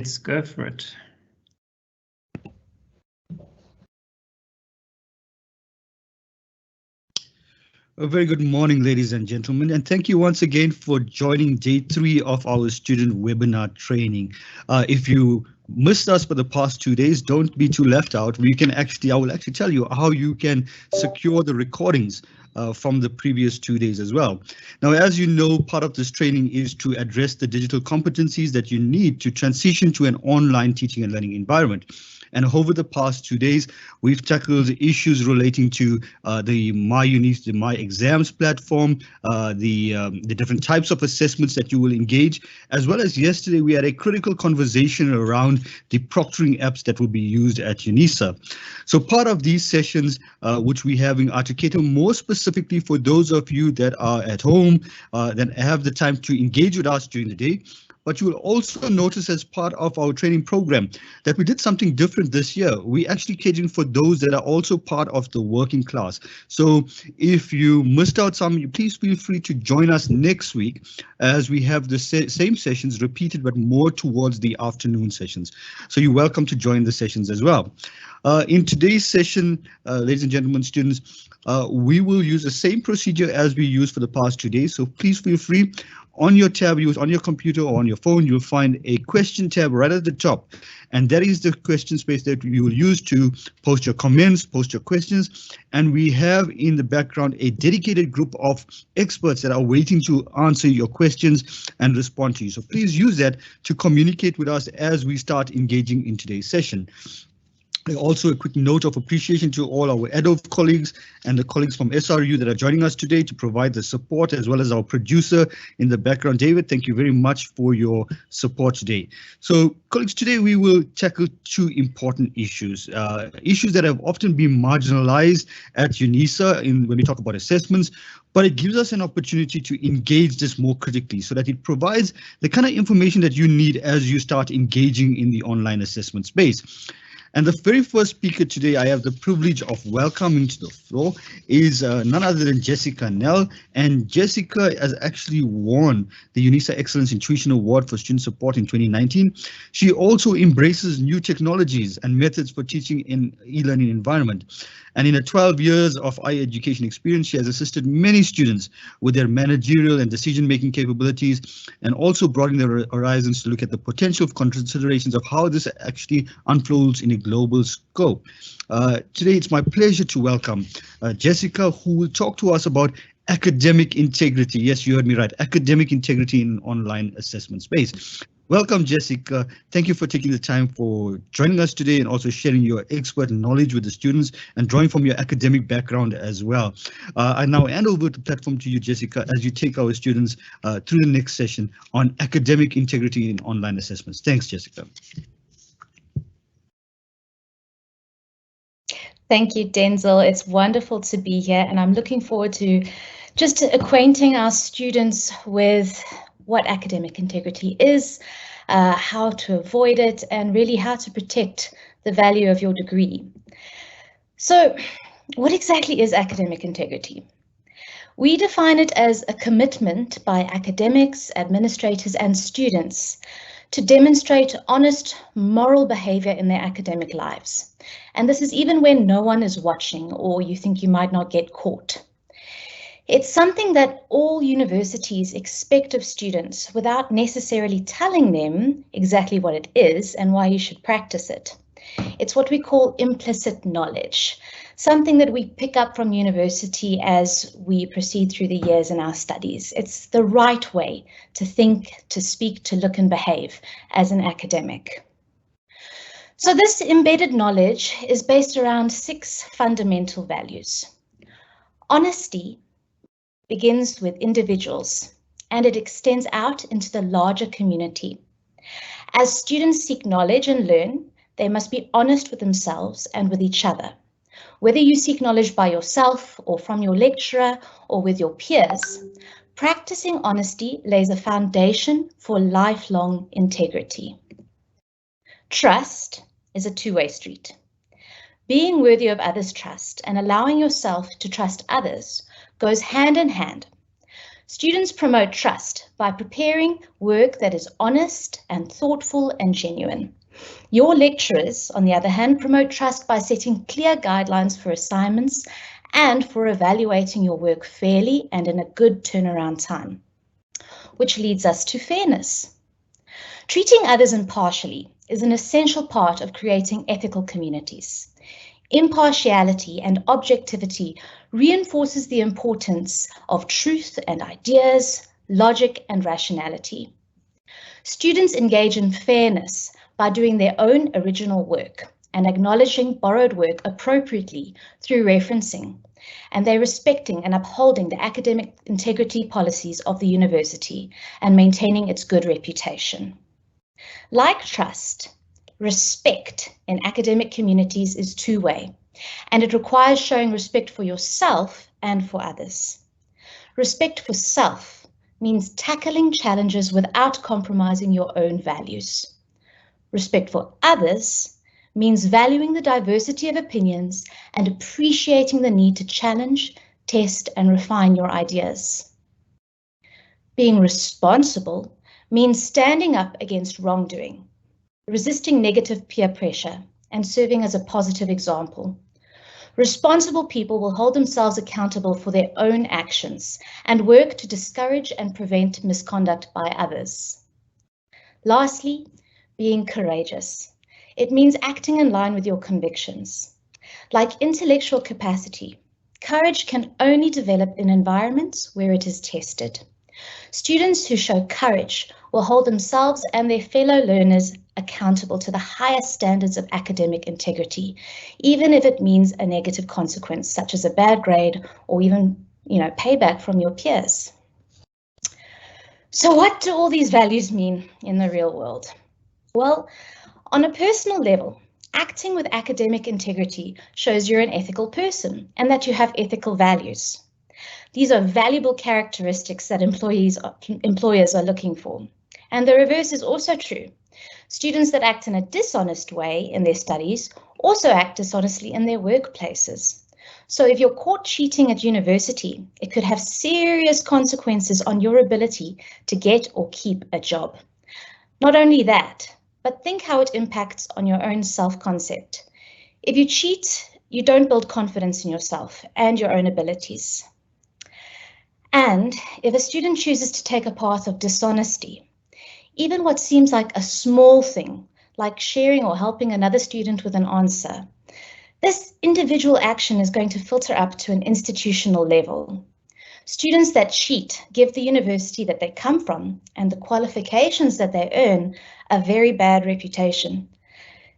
Let's go for it. A very good morning, ladies and gentlemen, and thank you once again for joining day 3 of our student webinar training. If you missed us for the past 2 days, don't be too left out. I will actually tell you how you can secure the recordings from the previous 2 days as well. Now, as you know, part of this training is to address the digital competencies that you need to transition to an online teaching and learning environment. And over the past 2 days, we've tackled issues relating to the My Exams platform, the different types of assessments that you will engage, as well as yesterday we had a critical conversation around the proctoring apps that will be used at UNISA. So part of these sessions, which we have are to cater more specifically for those of you that are at home, that have the time to engage with us during the day. But you will also notice as part of our training program that we did something different this year. We actually catering for those that are also part of the working class. So if you missed out some, please feel free to join us next week as we have the same sessions repeated, but more towards the afternoon sessions. So you're welcome to join the sessions as well. In today's session, ladies and gentlemen, students, we will use the same procedure as we used for the past 2 days. So please feel free. On your tab, on your computer or on your phone, you'll find a question tab right at the top. And that is the question space that you will use to post your comments, post your questions. And we have in the background a dedicated group of experts that are waiting to answer your questions and respond to you. So please use that to communicate with us as we start engaging in today's session. Also, a quick note of appreciation to all our Adobe colleagues and the colleagues from SRU that are joining us today to provide the support, as well as our producer in the background, David. Thank you very much for your support today. So, colleagues, today we will tackle 2 important issues, issues that have often been marginalized at UNISA when we talk about assessments, but it gives us an opportunity to engage this more critically so that it provides the kind of information that you need as you start engaging in the online assessment space. And the very first speaker today I have the privilege of welcoming to the floor is none other than Jessica Nell. And Jessica has actually won the UNISA Excellence in Tuition Award for Student Support in 2019. She also embraces new technologies and methods for teaching in e-learning environment. And in her 12 years of higher education experience, she has assisted many students with their managerial and decision-making capabilities, and also broadening their horizons to look at the potential considerations of how this actually unfolds in a global scope. Today, it's my pleasure to welcome Jessica, who will talk to us about academic integrity. Yes, you heard me right. Academic integrity in online assessment space. Welcome, Jessica. Thank you for taking the time for joining us today and also sharing your expert knowledge with the students and drawing from your academic background as well. I now hand over the platform to you, Jessica, as you take our students through the next session on academic integrity in online assessments. Thanks, Jessica. Thank you, Denzel. It's wonderful to be here, and I'm looking forward to just acquainting our students with what academic integrity is, how to avoid it, and really how to protect the value of your degree. So, what exactly is academic integrity? We define it as a commitment by academics, administrators, and students to demonstrate honest moral behavior in their academic lives. And this is even when no one is watching or you think you might not get caught. It's something that all universities expect of students without necessarily telling them exactly what it is and why you should practice it. It's what we call implicit knowledge, something that we pick up from university as we proceed through the years in our studies. It's the right way to think, to speak, to look and behave as an academic. So this embedded knowledge is based around 6 fundamental values. Honesty begins with individuals and it extends out into the larger community. As students seek knowledge and learn, they must be honest with themselves and with each other. Whether you seek knowledge by yourself or from your lecturer or with your peers, practicing honesty lays a foundation for lifelong integrity. Trust is a two-way street. Being worthy of others' trust and allowing yourself to trust others goes hand in hand. Students promote trust by preparing work that is honest and thoughtful and genuine. Your lecturers, on the other hand, promote trust by setting clear guidelines for assignments and for evaluating your work fairly and in a good turnaround time. Which leads us to fairness. Treating others impartially is an essential part of creating ethical communities. Impartiality and objectivity reinforces the importance of truth and ideas, logic and rationality. Students engage in fairness by doing their own original work and acknowledging borrowed work appropriately through referencing, and they're respecting and upholding the academic integrity policies of the university and maintaining its good reputation. Like trust, respect in academic communities is two-way, and it requires showing respect for yourself and for others. Respect for self means tackling challenges without compromising your own values. Respect for others means valuing the diversity of opinions and appreciating the need to challenge, test, and refine your ideas. Being responsible means standing up against wrongdoing, resisting negative peer pressure, and serving as a positive example. Responsible people will hold themselves accountable for their own actions and work to discourage and prevent misconduct by others. Lastly, being courageous. It means acting in line with your convictions. Like intellectual capacity, courage can only develop in environments where it is tested. Students who show courage will hold themselves and their fellow learners accountable to the highest standards of academic integrity, even if it means a negative consequence, such as a bad grade or even, payback from your peers. So what do all these values mean in the real world? Well, on a personal level, acting with academic integrity shows you're an ethical person and that you have ethical values. These are valuable characteristics that employers are looking for. And the reverse is also true. Students that act in a dishonest way in their studies also act dishonestly in their workplaces. So if you're caught cheating at university, it could have serious consequences on your ability to get or keep a job. Not only that, but think how it impacts on your own self-concept. If you cheat, you don't build confidence in yourself and your own abilities. And if a student chooses to take a path of dishonesty, even what seems like a small thing, like sharing or helping another student with an answer, this individual action is going to filter up to an institutional level. Students that cheat give the university that they come from and the qualifications that they earn a very bad reputation.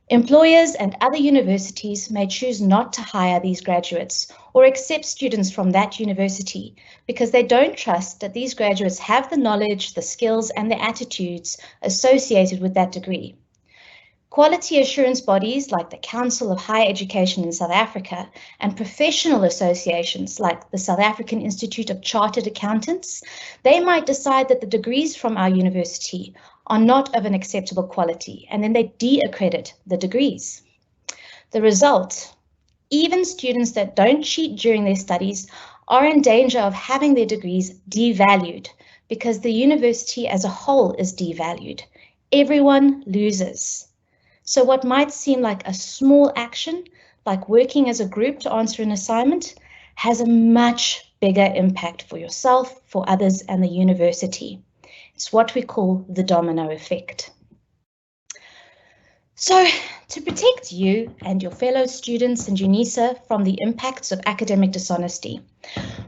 Employers and other universities may choose not to hire these graduates or accept students from that university because they don't trust that these graduates have the knowledge, the skills, and the attitudes associated with that degree. Quality assurance bodies like the Council of Higher Education in South Africa and professional associations like the South African Institute of Chartered Accountants, they might decide that the degrees from our university are not of an acceptable quality, and then they de-accredit the degrees. The result, even students that don't cheat during their studies are in danger of having their degrees devalued because the university as a whole is devalued. Everyone loses. So what might seem like a small action, like working as a group to answer an assignment, has a much bigger impact for yourself, for others, and the university. It's what we call the domino effect. So to protect you and your fellow students and UNISA from the impacts of academic dishonesty,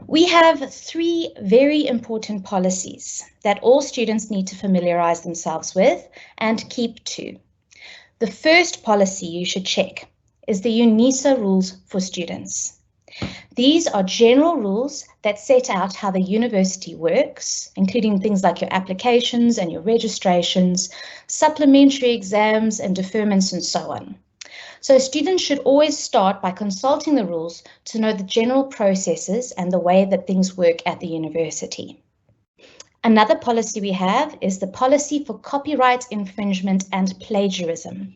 we have 3 very important policies that all students need to familiarize themselves with and keep to. The first policy you should check is the UNISA rules for students. These are general rules that set out how the university works, including things like your applications and your registrations, supplementary exams and deferments and so on. So students should always start by consulting the rules to know the general processes and the way that things work at the university. Another policy we have is the policy for copyright infringement and plagiarism.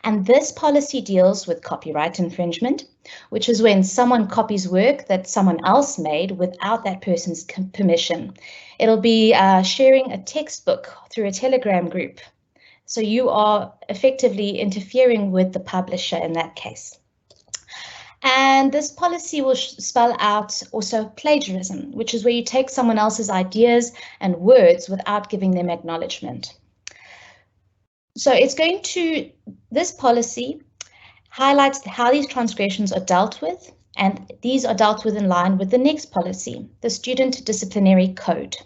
And this policy deals with copyright infringement, which is when someone copies work that someone else made without that person's permission. It'll be sharing a textbook through a Telegram group. So you are effectively interfering with the publisher in that case. And this policy will spell out also plagiarism, which is where you take someone else's ideas and words without giving them acknowledgement. So this policy highlights how these transgressions are dealt with, and these are dealt with in line with the next policy, the Student Disciplinary Code.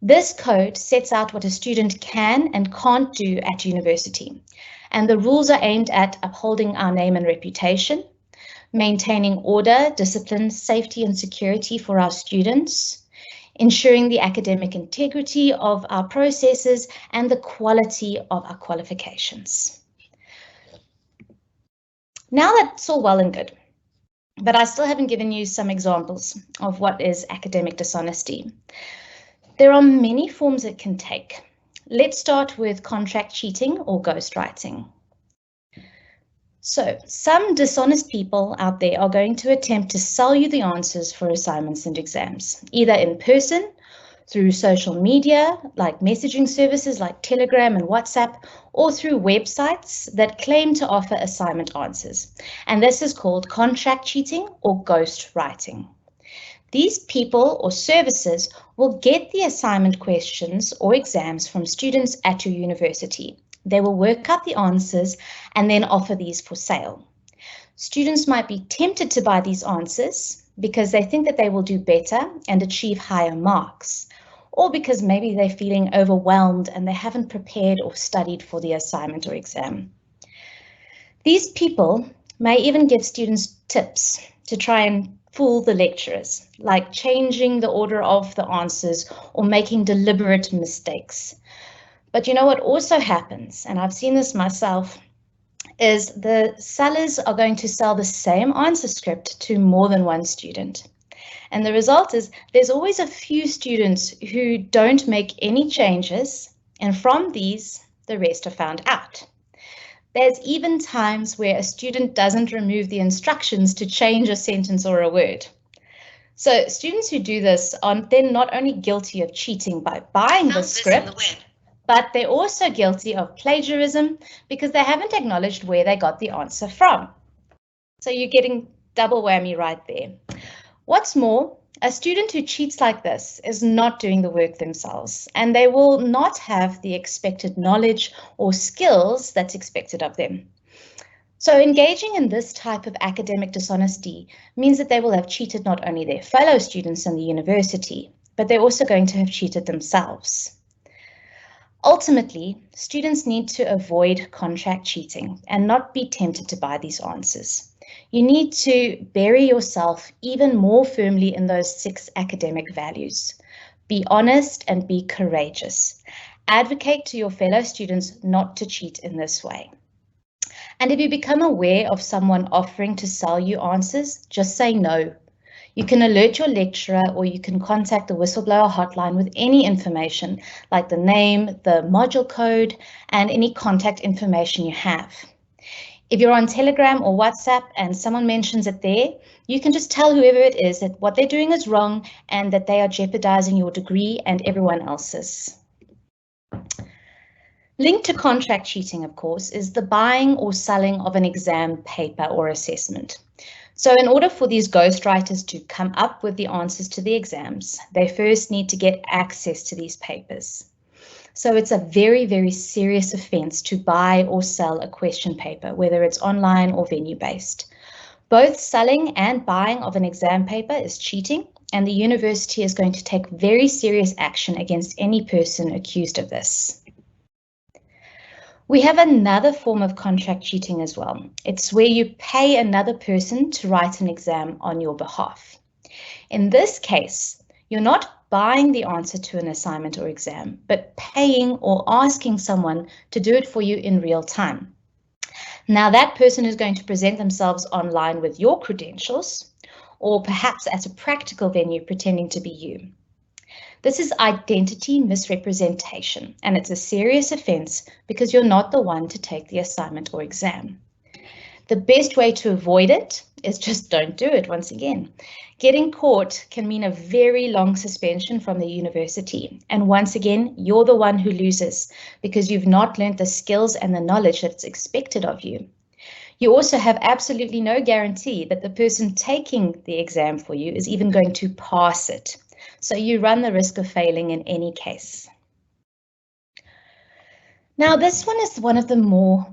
This code sets out what a student can and can't do at university, and the rules are aimed at upholding our name and reputation, maintaining order, discipline, safety and security for our students, ensuring the academic integrity of our processes and the quality of our qualifications. Now that's all well and good, but I still haven't given you some examples of what is academic dishonesty. There are many forms it can take. Let's start with contract cheating or ghostwriting. So some dishonest people out there are going to attempt to sell you the answers for assignments and exams, either in person, through social media, like messaging services like Telegram and WhatsApp, or through websites that claim to offer assignment answers. And this is called contract cheating or ghostwriting. These people or services will get the assignment questions or exams from students at your university. They will work out the answers and then offer these for sale. Students might be tempted to buy these answers because they think that they will do better and achieve higher marks, or because maybe they're feeling overwhelmed and they haven't prepared or studied for the assignment or exam. These people may even give students tips to try and fool the lecturers, like changing the order of the answers or making deliberate mistakes. But you know what also happens, and I've seen this myself, is the sellers are going to sell the same answer script to more than one student. And the result is there's always a few students who don't make any changes, and from these, the rest are found out. There's even times where a student doesn't remove the instructions to change a sentence or a word. So students who do this are then not only guilty of cheating by buying the script, but they're also guilty of plagiarism because they haven't acknowledged where they got the answer from. So you're getting double whammy right there. What's more, a student who cheats like this is not doing the work themselves, and they will not have the expected knowledge or skills that's expected of them. So engaging in this type of academic dishonesty means that they will have cheated not only their fellow students in the university, but they're also going to have cheated themselves. Ultimately, students need to avoid contract cheating and not be tempted to buy these answers. You need to bury yourself even more firmly in those 6 academic values. Be honest and be courageous. Advocate to your fellow students not to cheat in this way. And if you become aware of someone offering to sell you answers, just say no. You can alert your lecturer, or you can contact the whistleblower hotline with any information like the name, the module code, and any contact information you have. If you're on Telegram or WhatsApp and someone mentions it there, you can just tell whoever it is that what they're doing is wrong and that they are jeopardizing your degree and everyone else's. Linked to contract cheating, of course, is the buying or selling of an exam paper or assessment. So in order for these ghostwriters to come up with the answers to the exams, they first need to get access to these papers. So it's a very, very serious offence to buy or sell a question paper, whether it's online or venue-based. Both selling and buying of an exam paper is cheating, and the university is going to take very serious action against any person accused of this. We have another form of contract cheating as well. It's where you pay another person to write an exam on your behalf. In this case, you're not buying the answer to an assignment or exam, but paying or asking someone to do it for you in real time. Now that person is going to present themselves online with your credentials, or perhaps at a practical venue pretending to be you. This is identity misrepresentation, and it's a serious offence because you're not the one to take the assignment or exam. The best way to avoid it is just don't do it once again. Getting caught can mean a very long suspension from the university. And once again, you're the one who loses because you've not learned the skills and the knowledge that's expected of you. You also have absolutely no guarantee that the person taking the exam for you is even going to pass it. So you run the risk of failing in any case. Now, this one is one of the more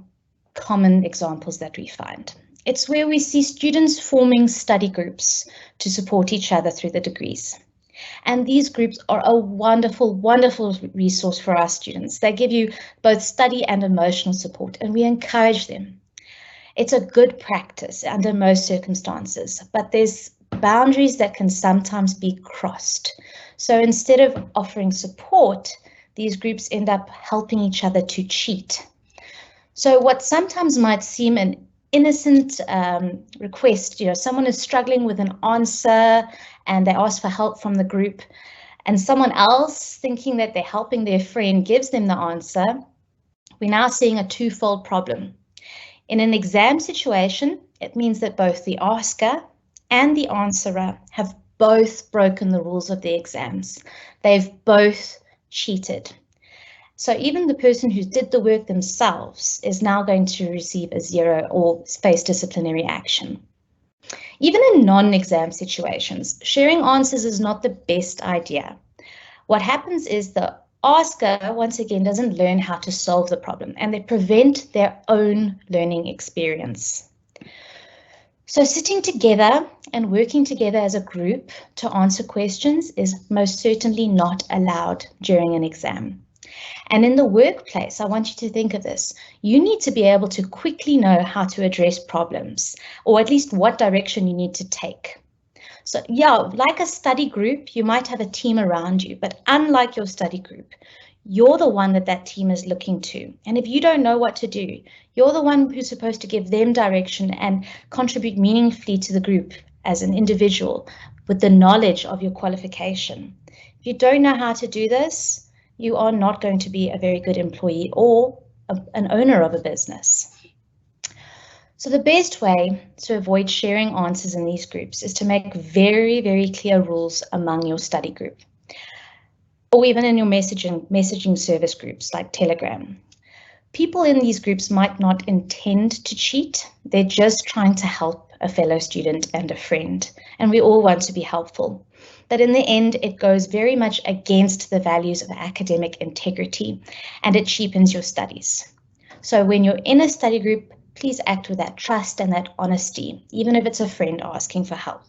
common examples that we find. It's where we see students forming study groups to support each other through the degrees. And these groups are a wonderful, wonderful resource for our students. They give you both study and emotional support, and we encourage them. It's a good practice under most circumstances, but there's boundaries that can sometimes be crossed. So instead of offering support, these groups end up helping each other to cheat. So what sometimes might seem an innocent request, someone is struggling with an answer and they ask for help from the group, and someone else thinking that they're helping their friend gives them the answer, we're now seeing a twofold problem. In an exam situation, it means that both the asker and the answerer have both broken the rules of the exams. They've both cheated. So even the person who did the work themselves is now going to receive a 0 or face disciplinary action. Even in non-exam situations, sharing answers is not the best idea. What happens is the asker, once again, doesn't learn how to solve the problem, and they prevent their own learning experience. So sitting together and working together as a group to answer questions is most certainly not allowed during an exam. And in the workplace, I want you to think of this. You need to be able to quickly know how to address problems, or at least what direction you need to take. So yeah, like a study group, you might have a team around you, but unlike your study group, you're the one that team is looking to. And if you don't know what to do, you're the one who's supposed to give them direction and contribute meaningfully to the group as an individual with the knowledge of your qualification. If you don't know how to do this, you are not going to be a very good employee or an owner of a business. So the best way to avoid sharing answers in these groups is to make very, very clear rules among your study group, or even in your messaging service groups like Telegram. People in these groups might not intend to cheat. They're just trying to help a fellow student and a friend, and we all want to be helpful. But in the end, it goes very much against the values of academic integrity, and it cheapens your studies. So when you're in a study group, please act with that trust and that honesty, even if it's a friend asking for help.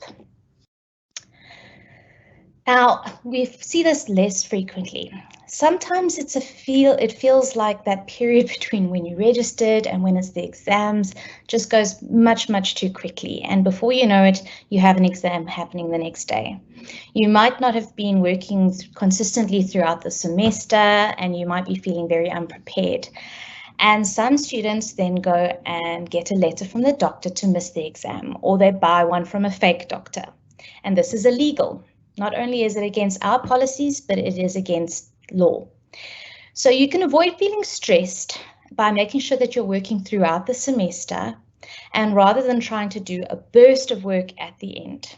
Now, we see this less frequently. Sometimes it feels like that period between when you registered and when it's the exams just goes much, much too quickly. And before you know it, you have an exam happening the next day. You might not have been working consistently throughout the semester, and you might be feeling very unprepared. And some students then go and get a letter from the doctor to miss the exam, or they buy one from a fake doctor. And this is illegal. Not only is it against our policies, but it is against law. So you can avoid feeling stressed by making sure that you're working throughout the semester, and rather than trying to do a burst of work at the end.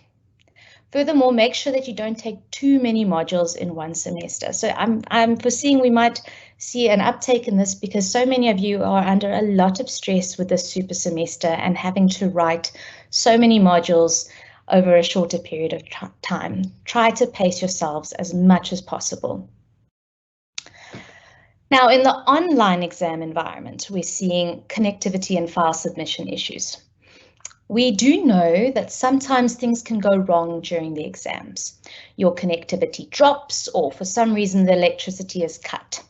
Furthermore, make sure that you don't take too many modules in one semester. So I'm foreseeing we might see an uptake in this because so many of you are under a lot of stress with this super semester and having to write so many modules over a shorter period of time. Try to pace yourselves as much as possible. Now, in the online exam environment, we're seeing connectivity and file submission issues. We do know that sometimes things can go wrong during the exams. Your connectivity drops, or for some reason the electricity is cut.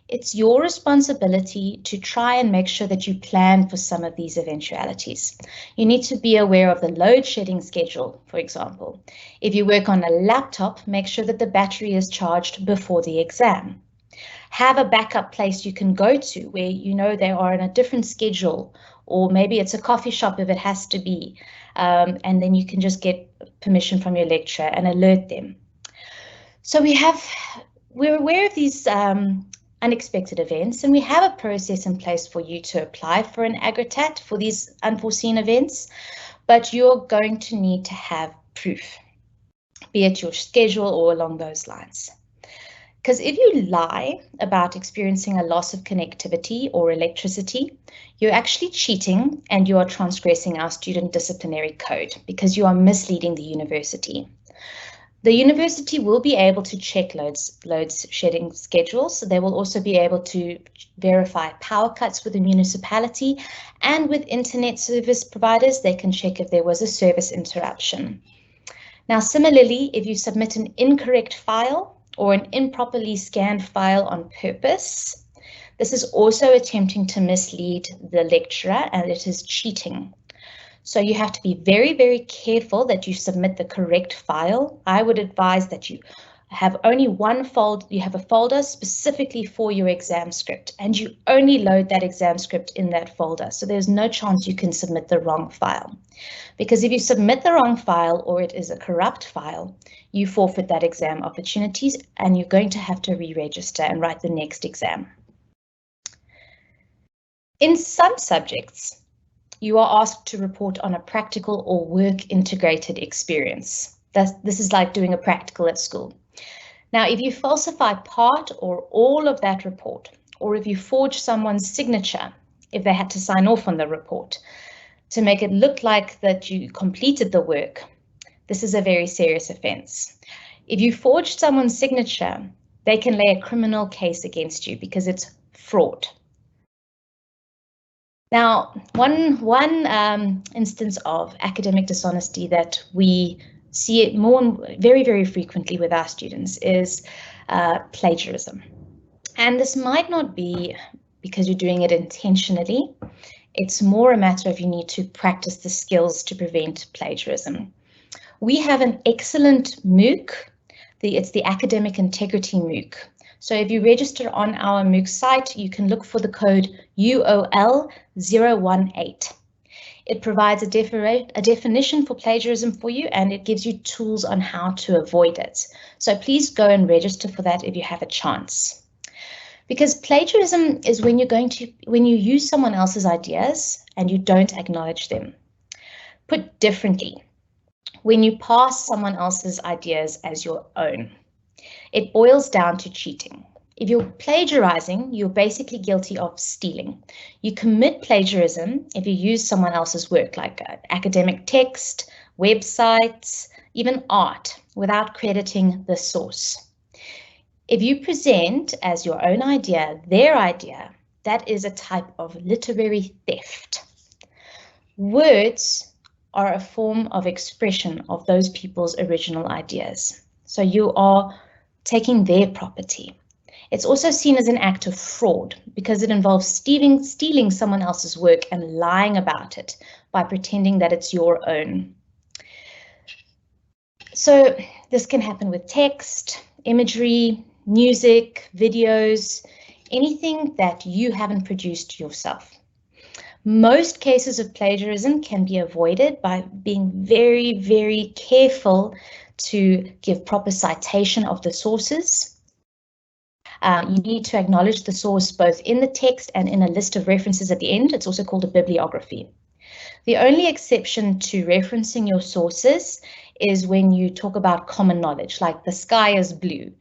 It's your responsibility to try and make sure that you plan for some of these eventualities. You need to be aware of the load shedding schedule, for example. If you work on a laptop, make sure that the battery is charged before the exam. Have a backup place you can go to where you know they are on a different schedule, or maybe it's a coffee shop if it has to be, and then you can just get permission from your lecturer and alert them. So we're aware of these unexpected events, and we have a process in place for you to apply for an aggregat for these unforeseen events, but you're going to need to have proof, be it your schedule or along those lines. Because if you lie about experiencing a loss of connectivity or electricity, you're actually cheating and you are transgressing our student disciplinary code because you are misleading the university. The university will be able to check load shedding schedules. So they will also be able to verify power cuts with the municipality, and with internet service providers, they can check if there was a service interruption. Now, similarly, if you submit an incorrect file or an improperly scanned file on purpose, this is also attempting to mislead the lecturer, and it is cheating. So you have to be very, very careful that you submit the correct file. I would advise that you have only one folder, you have a folder specifically for your exam script, and you only load that exam script in that folder. So there's no chance you can submit the wrong file. Because if you submit the wrong file or it is a corrupt file, you forfeit that exam opportunities and you're going to have to re-register and write the next exam. In some subjects, you are asked to report on a practical or work integrated experience. This is like doing a practical at school. Now, if you falsify part or all of that report, or if you forge someone's signature, if they had to sign off on the report, to make it look like that you completed the work, this is a very serious offence. If you forge someone's signature, they can lay a criminal case against you because it's fraud. Now, one instance of academic dishonesty that we see it very, very frequently with our students is plagiarism. And this might not be because you're doing it intentionally. It's more a matter of you need to practice the skills to prevent plagiarism. We have an excellent MOOC. It's the Academic Integrity MOOC. So if you register on our MOOC site, you can look for the code UOL018. It provides a definition for plagiarism for you, and it gives you tools on how to avoid it. So please go and register for that if you have a chance. Because plagiarism is when you use someone else's ideas and you don't acknowledge them. Put differently, when you pass someone else's ideas as your own. It boils down to cheating. If you're plagiarizing, you're basically guilty of stealing. You commit plagiarism if you use someone else's work, like academic text, websites, even art, without crediting the source. If you present as your own idea, their idea, that is a type of literary theft. Words are a form of expression of those people's original ideas. So you are taking their property. It's also seen as an act of fraud because it involves stealing someone else's work and lying about it by pretending that it's your own. So this can happen with text, imagery, music, videos, anything that you haven't produced yourself. Most cases of plagiarism can be avoided by being very, very careful to give proper citation of the sources. You need to acknowledge the source both in the text and in a list of references at the end. It's also called a bibliography. The only exception to referencing your sources is when you talk about common knowledge, like the sky is blue.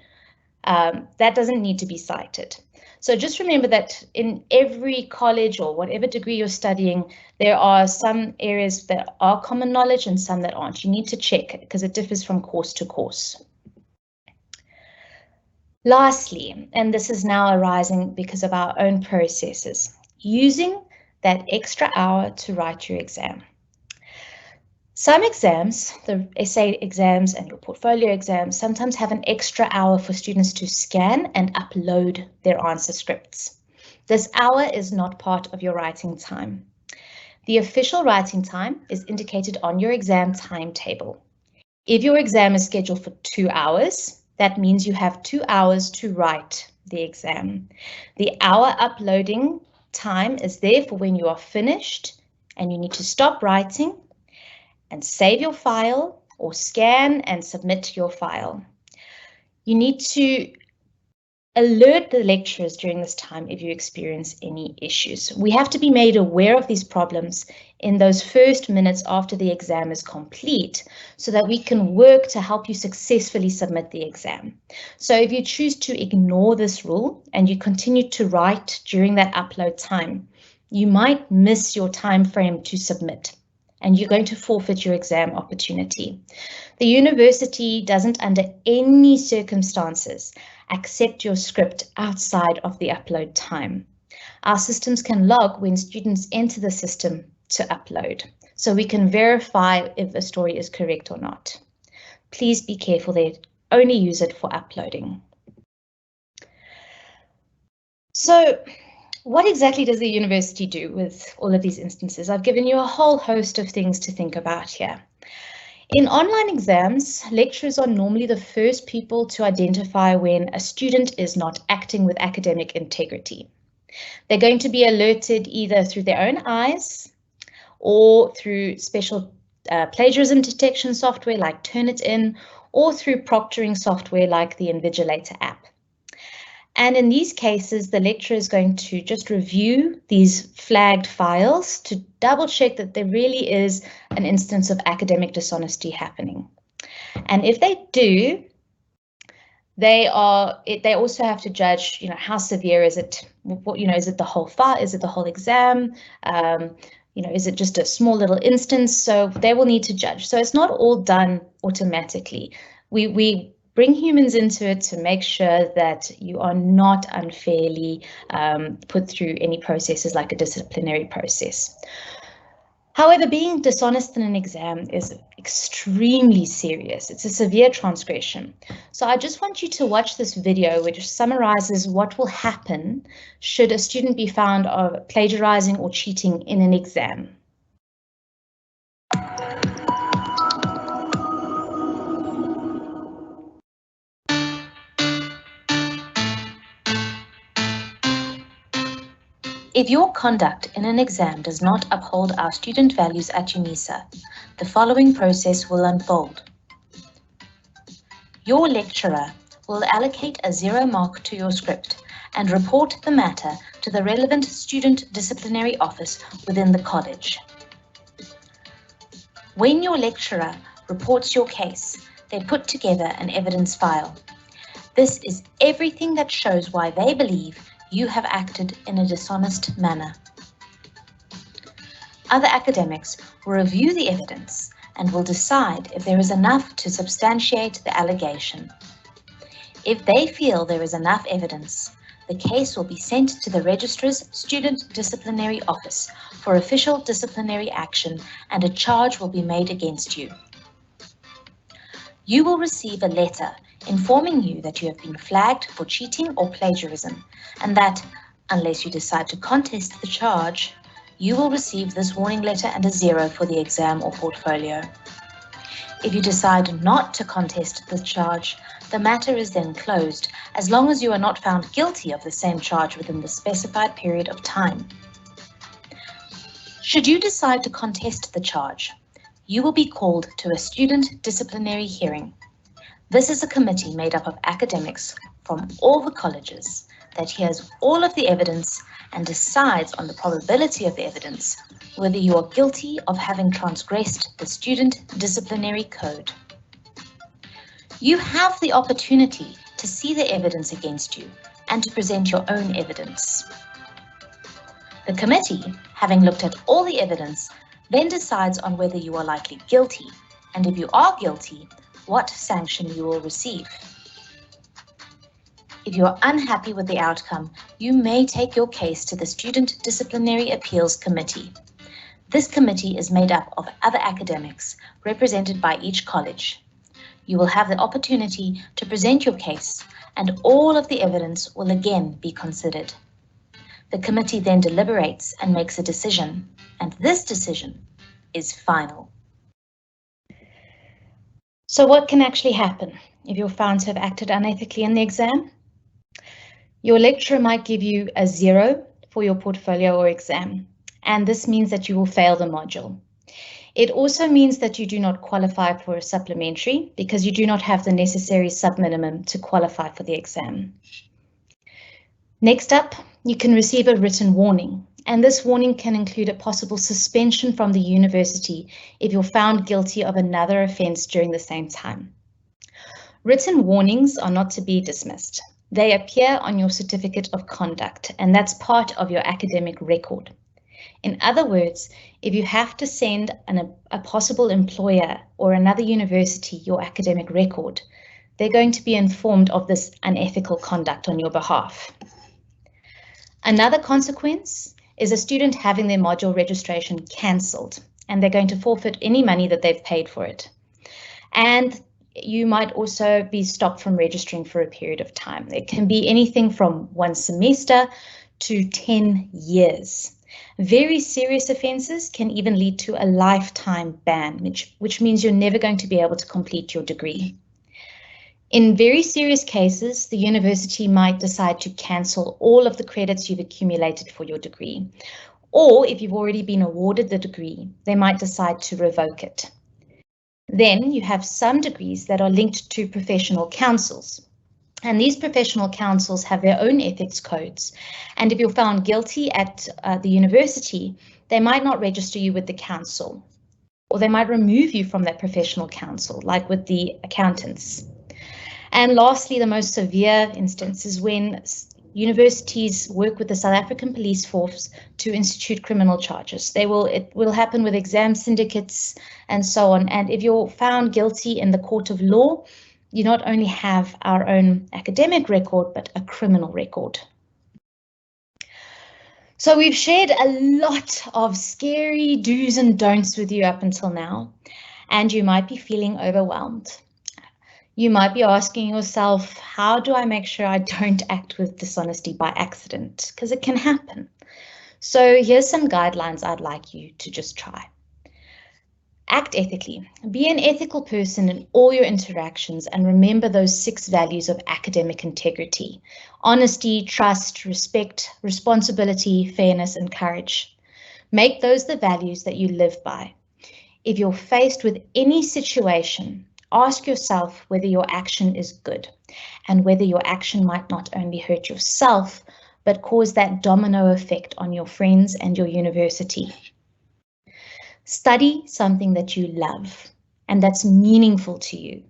That doesn't need to be cited. So just remember that in every college or whatever degree you're studying, there are some areas that are common knowledge and some that aren't. You need to check because it differs from course to course. Lastly, and this is now arising because of our own processes, using that extra hour to write your exam. Some exams, the essay exams and your portfolio exams, sometimes have an extra hour for students to scan and upload their answer scripts. This hour is not part of your writing time. The official writing time is indicated on your exam timetable. If your exam is scheduled for 2 hours, that means you have 2 hours to write the exam. The hour uploading time is there for when you are finished and you need to stop writing and save your file or scan and submit your file. You need to alert the lecturers during this time if you experience any issues. We have to be made aware of these problems in those first minutes after the exam is complete so that we can work to help you successfully submit the exam. So if you choose to ignore this rule and you continue to write during that upload time, you might miss your time frame to submit and you're going to forfeit your exam opportunity. The university doesn't under any circumstances accept your script outside of the upload time. Our systems can log when students enter the system to upload, so we can verify if a story is correct or not. Please be careful there, only use it for uploading. So what exactly does the university do with all of these instances? I've given you a whole host of things to think about here. In online exams, lecturers are normally the first people to identify when a student is not acting with academic integrity. They're going to be alerted either through their own eyes or through special plagiarism detection software like Turnitin, or through proctoring software like the Invigilator app. And in these cases, the lecturer is going to just review these flagged files to double check that there really is an instance of academic dishonesty happening. And if they do, they also have to judge, how severe is it? Is it the whole file? Is it the whole exam? Is it just a small little instance? So they will need to judge. So it's not all done automatically. We bring humans into it to make sure that you are not unfairly put through any processes like a disciplinary process. However, being dishonest in an exam is extremely serious. It's a severe transgression. So I just want you to watch this video which summarizes what will happen should a student be found of plagiarizing or cheating in an exam. If your conduct in an exam does not uphold our student values at UNISA, the following process will unfold. Your lecturer will allocate a 0 mark to your script and report the matter to the relevant student disciplinary office within the college. When your lecturer reports your case, they put together an evidence file. This is everything that shows why they believe you have acted in a dishonest manner. Other academics will review the evidence and will decide if there is enough to substantiate the allegation. If they feel there is enough evidence, the case will be sent to the registrar's student disciplinary office for official disciplinary action and a charge will be made against you. You will receive a letter informing you that you have been flagged for cheating or plagiarism, and that, unless you decide to contest the charge, you will receive this warning letter and a 0 for the exam or portfolio. If you decide not to contest the charge, the matter is then closed, as long as you are not found guilty of the same charge within the specified period of time. Should you decide to contest the charge, you will be called to a student disciplinary hearing. This is a committee made up of academics from all the colleges that hears all of the evidence and decides on the probability of the evidence whether you are guilty of having transgressed the student disciplinary code. You have the opportunity to see the evidence against you and to present your own evidence. The committee, having looked at all the evidence, then decides on whether you are likely guilty, and if you are guilty, what sanction you will receive. If you are unhappy with the outcome, you may take your case to the Student Disciplinary Appeals Committee. This committee is made up of other academics represented by each college. You will have the opportunity to present your case, and all of the evidence will again be considered. The committee then deliberates and makes a decision, and this decision is final. So what can actually happen if you're found to have acted unethically in the exam? Your lecturer might give you a 0 for your portfolio or exam, and this means that you will fail the module. It also means that you do not qualify for a supplementary because you do not have the necessary sub-minimum to qualify for the exam. Next up, you can receive a written warning, and this warning can include a possible suspension from the university if you're found guilty of another offence during the same time. Written warnings are not to be dismissed. They appear on your certificate of conduct, and that's part of your academic record. In other words, if you have to send a possible employer or another university your academic record, they're going to be informed of this unethical conduct on your behalf. Another consequence is a student having their module registration cancelled, and they're going to forfeit any money that they've paid for it. And you might also be stopped from registering for a period of time. It can be anything from 1 semester to 10 years. Very serious offences can even lead to a lifetime ban, which means you're never going to be able to complete your degree. In very serious cases, the university might decide to cancel all of the credits you've accumulated for your degree. Or if you've already been awarded the degree, they might decide to revoke it. Then you have some degrees that are linked to professional councils. And these professional councils have their own ethics codes. And if you're found guilty at the university, they might not register you with the council, or they might remove you from that professional council, like with the accountants. And lastly, the most severe instance is when universities work with the South African police force to institute criminal charges. It will happen with exam syndicates and so on. And if you're found guilty in the court of law, you not only have our own academic record, but a criminal record. So we've shared a lot of scary do's and don'ts with you up until now, and you might be feeling overwhelmed. You might be asking yourself, how do I make sure I don't act with dishonesty by accident? Because it can happen. So here's some guidelines I'd like you to just try. Act ethically. Be an ethical person in all your interactions and remember those 6 values of academic integrity: honesty, trust, respect, responsibility, fairness, and courage. Make those the values that you live by. If you're faced with any situation, ask yourself whether your action is good and whether your action might not only hurt yourself, but cause that domino effect on your friends and your university. Study something that you love and that's meaningful to you.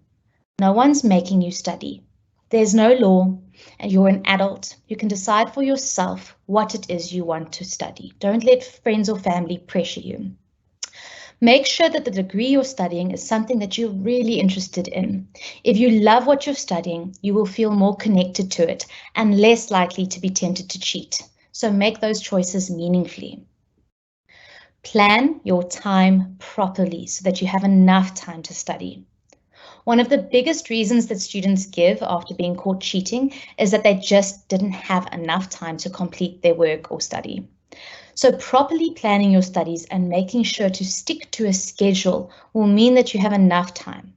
No one's making you study. There's no law, and you're an adult. You can decide for yourself what it is you want to study. Don't let friends or family pressure you. Make sure that the degree you're studying is something that you're really interested in. If you love what you're studying, you will feel more connected to it and less likely to be tempted to cheat. So make those choices meaningfully. Plan your time properly so that you have enough time to study. One of the biggest reasons that students give after being caught cheating is that they just didn't have enough time to complete their work or study. So properly planning your studies and making sure to stick to a schedule will mean that you have enough time.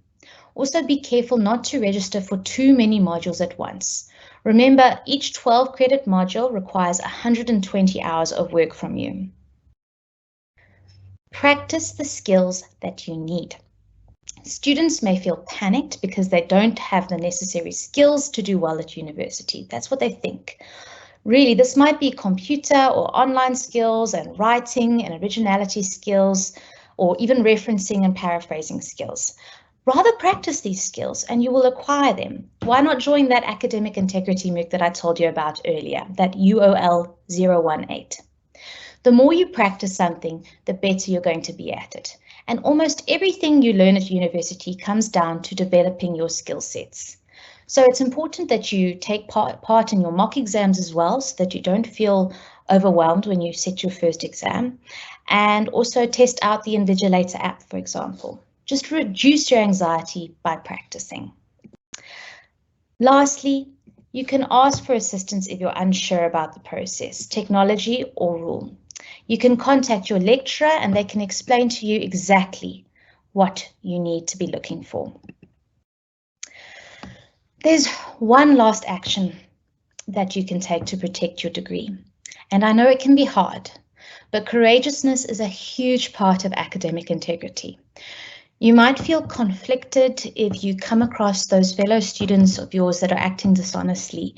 Also be careful not to register for too many modules at once. Remember, each 12 credit module requires 120 hours of work from you. Practice the skills that you need. Students may feel panicked because they don't have the necessary skills to do well at university. That's what they think. Really, this might be computer or online skills and writing and originality skills, or even referencing and paraphrasing skills. Rather practice these skills and you will acquire them. Why not join that academic integrity MOOC that I told you about earlier, that UOL 018? The more you practice something, the better you're going to be at it. And almost everything you learn at university comes down to developing your skill sets. So it's important that you take part in your mock exams as well, so that you don't feel overwhelmed when you set your first exam. And also test out the Invigilator app, for example. Just reduce your anxiety by practicing. Lastly, you can ask for assistance if you're unsure about the process, technology or rule. You can contact your lecturer and they can explain to you exactly what you need to be looking for. There's one last action that you can take to protect your degree. And I know it can be hard, but courageousness is a huge part of academic integrity. You might feel conflicted if you come across those fellow students of yours that are acting dishonestly,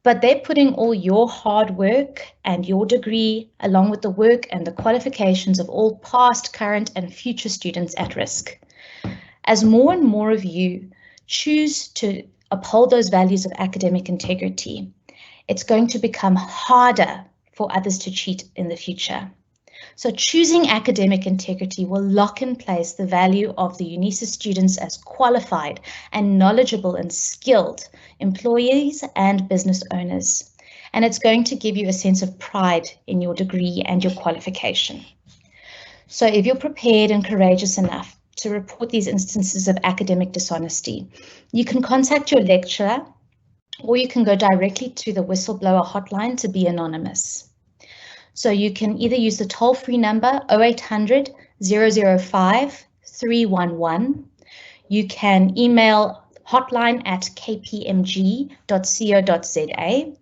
but they're putting all your hard work and your degree, along with the work and the qualifications of all past, current, and future students at risk. As more and more of you choose to uphold those values of academic integrity, it's going to become harder for others to cheat in the future. So choosing academic integrity will lock in place the value of the UNISA students as qualified and knowledgeable and skilled employees and business owners. And it's going to give you a sense of pride in your degree and your qualification. So if you're prepared and courageous enough to report these instances of academic dishonesty, you can contact your lecturer, or you can go directly to the whistleblower hotline to be anonymous. So you can either use the toll-free number 0800 005 311. You can email hotline@kpmg.co.za,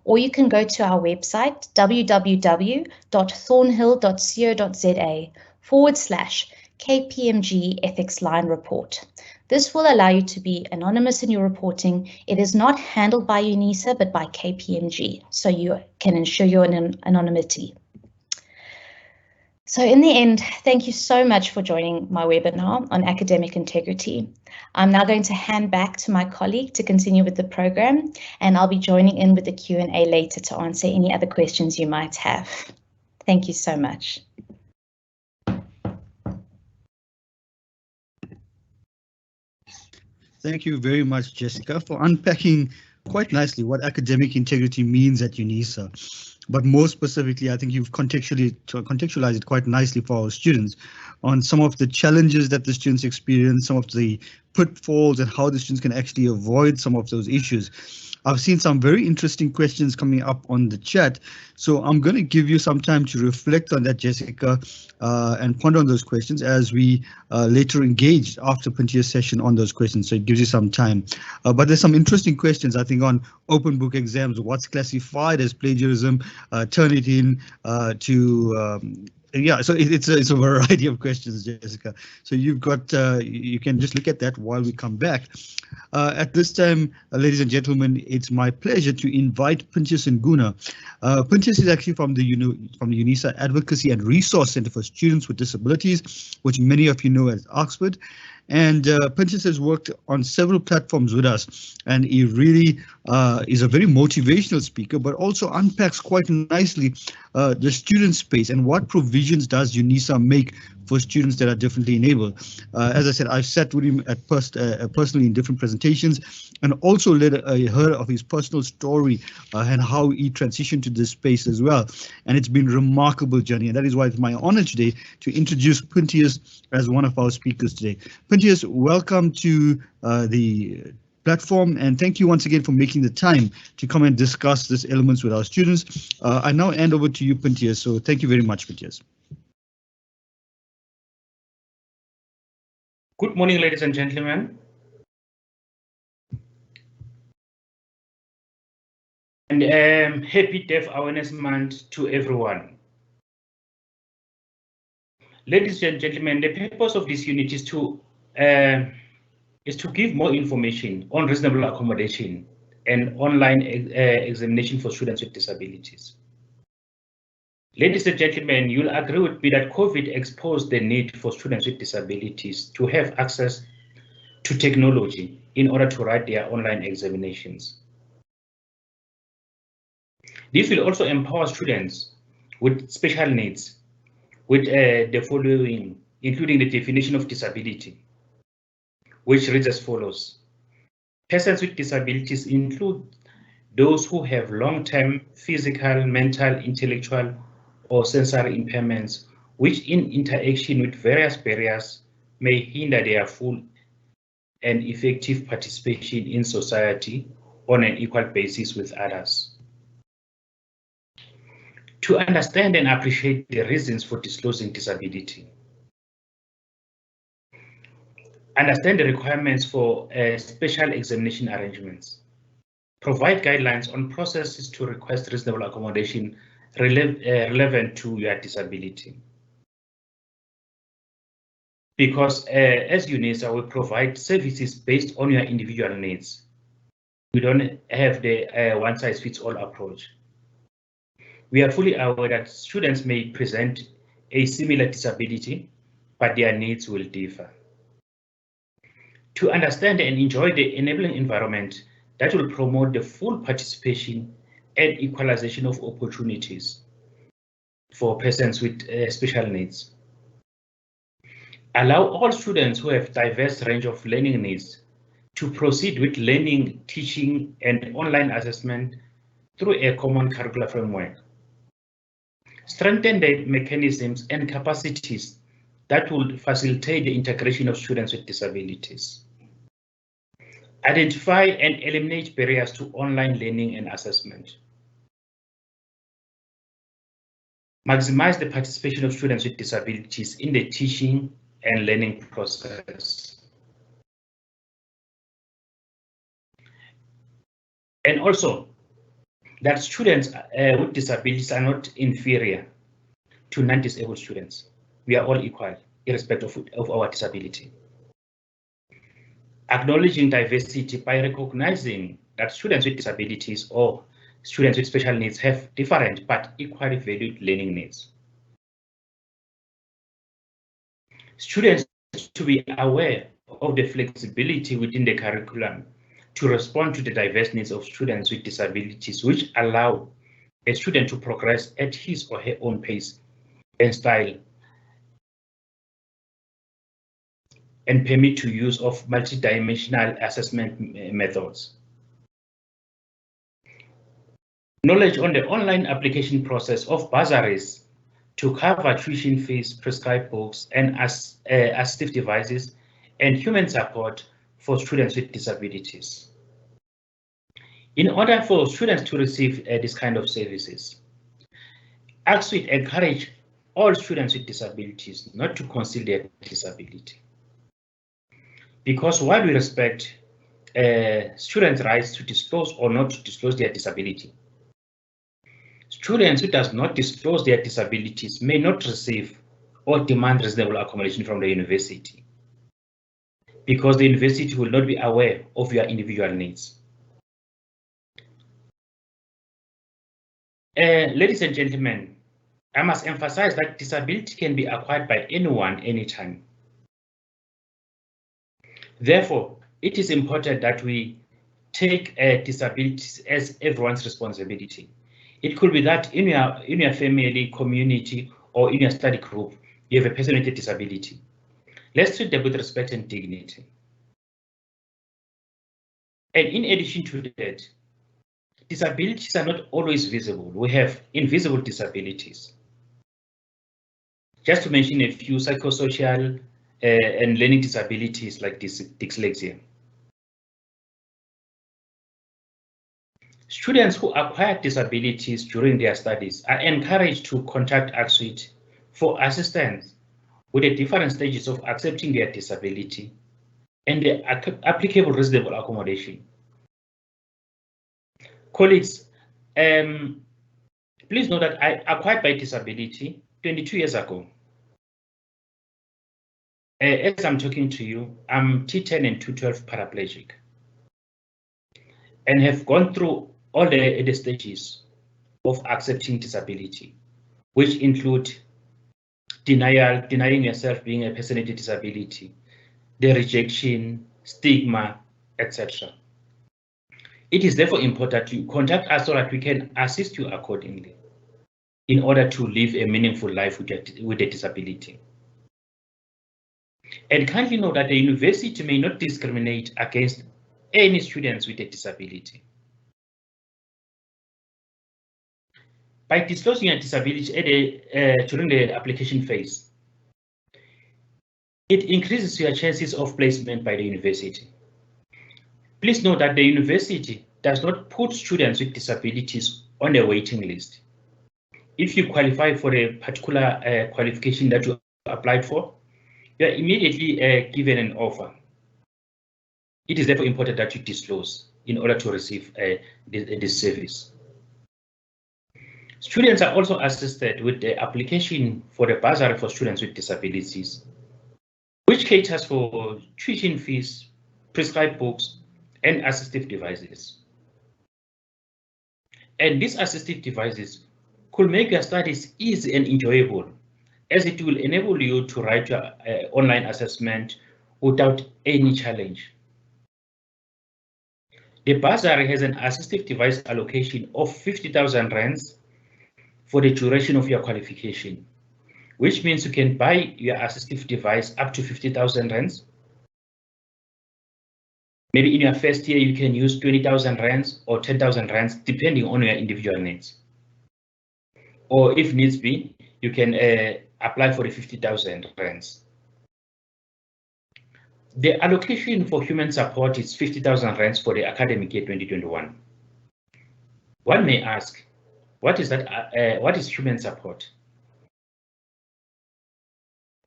or you can go to our website www.thornhill.co.za/KPMG Ethics Line Report. This will allow you to be anonymous in your reporting. It is not handled by UNISA, but by KPMG, so you can ensure your anonymity. So in the end, thank you so much for joining my webinar on academic integrity. I'm now going to hand back to my colleague to continue with the program, and I'll be joining in with the Q&A later to answer any other questions you might have. Thank you so much. Thank you very much, Jessica, for unpacking quite nicely what academic integrity means at UNISA. But more specifically, I think you've contextualized it quite nicely for our students on some of the challenges that the students experience, some of the pitfalls, and how the students can actually avoid some of those issues. I've seen some very interesting questions coming up on the chat, so I'm going to give you some time to reflect on that, Jessica, and ponder on those questions as we later engage after Puntia's session on those questions, so it gives you some time. But there's some interesting questions, I think, on open book exams, what's classified as plagiarism, Turnitin to yeah, so it's a variety of questions, Jessica. So you've got you can just look at that while we come back. At this time, ladies and gentlemen, it's my pleasure to invite Puntius Nguna. Puntius is actually from the UNISA Advocacy and Resource Center for Students with Disabilities, which many of you know as Oxford. And Puntius has worked on several platforms with us, and he really is a very motivational speaker, but also unpacks quite nicely the student space and what provisions does UNISA make for students that are differently enabled. As I said, I've sat with him at personally in different presentations, and also heard of his personal story and how he transitioned to this space as well. And it's been a remarkable journey, and that is why it's my honor today to introduce Puntius as one of our speakers today. Puntius, welcome to the platform, and thank you once again for making the time to come and discuss these elements with our students. I now hand over to you, Puntius, so thank you very much, Puntius. Good morning, ladies and gentlemen. And happy Deaf Awareness Month to everyone. Ladies and gentlemen, the purpose of this unit is to give more information on reasonable accommodation and online examination for students with disabilities. Ladies and gentlemen, you'll agree with me that COVID exposed the need for students with disabilities to have access to technology in order to write their online examinations. This will also empower students with special needs with the following, including the definition of disability, which reads as follows. Persons with disabilities include those who have long-term physical, mental, intellectual, or sensory impairments, which in interaction with various barriers may hinder their full and effective participation in society on an equal basis with others. To understand and appreciate the reasons for disclosing disability. Understand the requirements for special examination arrangements. Provide guidelines on processes to request reasonable accommodation relevant to your disability. Because as UNISA, we provide services based on your individual needs. We don't have the one-size-fits-all approach. We are fully aware that students may present a similar disability, but their needs will differ. To understand and enjoy the enabling environment that will promote the full participation and equalization of opportunities for persons with special needs. Allow all students who have diverse range of learning needs to proceed with learning, teaching, and online assessment through a common curricular framework. Strengthen the mechanisms and capacities that will facilitate the integration of students with disabilities. Identify and eliminate barriers to online learning and assessment. Maximize the participation of students with disabilities in the teaching and learning process. And also, that students with disabilities are not inferior to non-disabled students. We are all equal, irrespective of our disability. Acknowledging diversity by recognizing that students with disabilities or students with special needs have different but equally valued learning needs. Students to be aware of the flexibility within the curriculum to respond to the diverse needs of students with disabilities, which allow a student to progress at his or her own pace and style, and permit to use of multidimensional assessment methods. Knowledge on the online application process of bursaries to cover tuition fees, prescribed books, and assistive devices, and human support for students with disabilities. In order for students to receive this kind of services, ACSWIT encourage all students with disabilities not to conceal their disability. Because while we respect students' rights to disclose or not to disclose their disability, students who does not disclose their disabilities may not receive or demand reasonable accommodation from the university, because the university will not be aware of your individual needs. Ladies and gentlemen, I must emphasize that disability can be acquired by anyone, anytime. Therefore, it is important that we take disabilities as everyone's responsibility. It could be that in your family, community, or in your study group, you have a person with a disability. Let's treat them with respect and dignity. And in addition to that, disabilities are not always visible. We have invisible disabilities. Just to mention a few: psychosocial and learning disabilities like dyslexia. Students who acquire disabilities during their studies are encouraged to contact ACSWIT for assistance with the different stages of accepting their disability and the applicable reasonable accommodation. Colleagues, please know that I acquired my disability 22 years ago. As I'm talking to you, I'm T10 and T12 paraplegic, and have gone through all the stages of accepting disability, which include denying yourself being a person with a disability, the rejection, stigma, etc. It is therefore important to contact us so that we can assist you accordingly in order to live a meaningful life with a disability. And kindly know that the university may not discriminate against any students with a disability. By disclosing a disability during the application phase, it increases your chances of placement by the university. Please note that the university does not put students with disabilities on a waiting list. If you qualify for a particular qualification that you applied for, you are immediately given an offer. It is therefore important that you disclose in order to receive this service. Students are also assisted with the application for the bursary for students with disabilities, which caters for tuition fees, prescribed books, and assistive devices. And these assistive devices could make your studies easy and enjoyable, as it will enable you to write your online assessment without any challenge. The bursary has an assistive device allocation of 50,000 rands for the duration of your qualification, which means you can buy your assistive device up to 50,000 rands. Maybe in your first year, you can use 20,000 rands or 10,000 rands, depending on your individual needs. Or if needs be, you can apply for the 50,000 rands. The allocation for human support is 50,000 rands for the academic year 2021. One may ask, what is that? What is human support?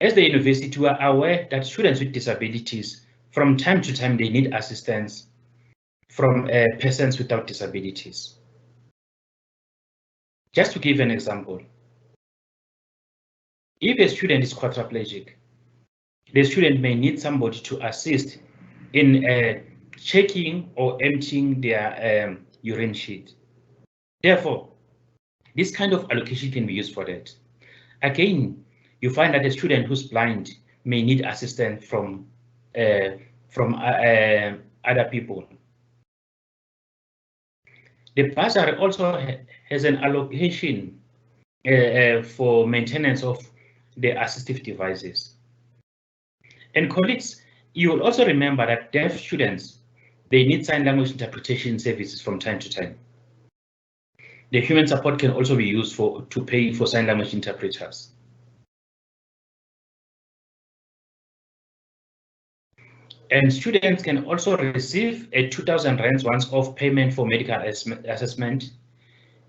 As the university, we are aware that students with disabilities, from time to time, they need assistance from persons without disabilities. Just to give an example, if a student is quadriplegic, the student may need somebody to assist in checking or emptying their urine sheet. Therefore, this kind of allocation can be used for that. Again, you find that a student who's blind may need assistance from other people. The bursary also has an allocation for maintenance of the assistive devices. And colleagues, you will also remember that deaf students, they need sign language interpretation services from time to time. The human support can also be used to pay for sign language interpreters. And students can also receive a 2,000 rands once off payment for medical assessment,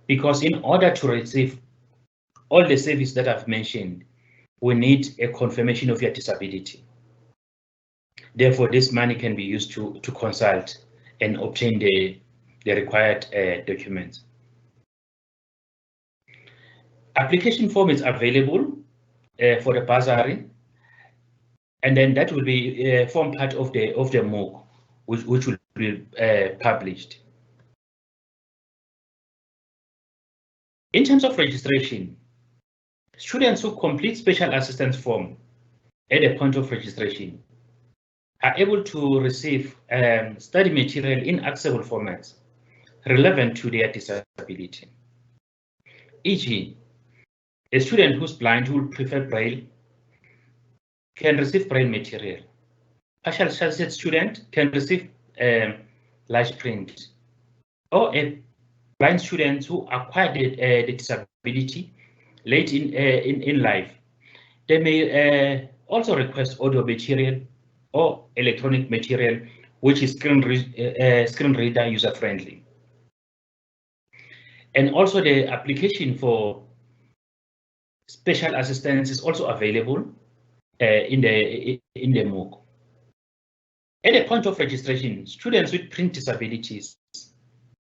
because in order to receive all the services that I've mentioned, we need a confirmation of your disability. Therefore, this money can be used to consult and obtain the required documents. Application form is available for the bursary, and then that will be form part of the MOOC, which will be published. In terms of registration, students who complete special assistance form at the point of registration are able to receive study material in accessible formats relevant to their disability. E.g., a student who's blind who would prefer Braille can receive Braille material. Partial sighted student can receive large print, or a blind student who acquired the disability late in life. They may also request audio material or electronic material, which is screen reader user friendly. And also the application for special assistance is also available in the MOOC. At the point of registration, students with print disabilities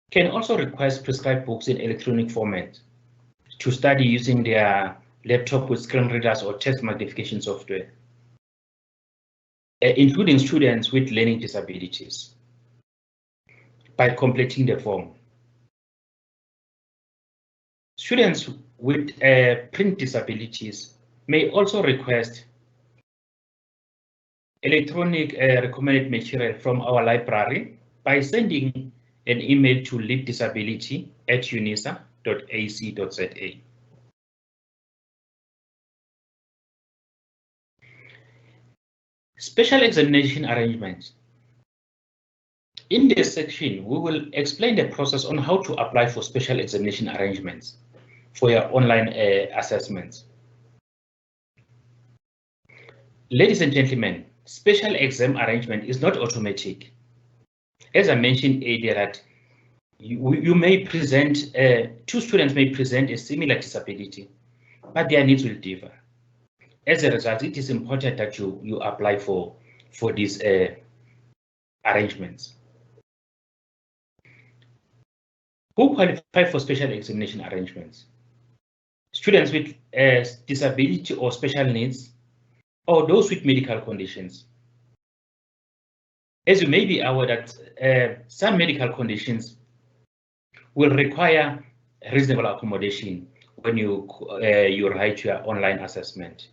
can also request prescribed books in electronic format to study using their laptop with screen readers or text magnification software, including students with learning disabilities, by completing the form. Students with print disabilities may also request electronic recommended material from our library by sending an email to leaddisability@unisa.ac.za. Special examination arrangements. In this section, we will explain the process on how to apply for special examination arrangements for your online assessments. Ladies and gentlemen, special exam arrangement is not automatic. As I mentioned earlier, that you may present, two students may present a similar disability, but their needs will differ. As a result, it is important that you apply for these arrangements. Who qualify for special examination arrangements? students with disability or special needs, or those with medical conditions. As you may be aware that some medical conditions will require reasonable accommodation when you write your online assessment.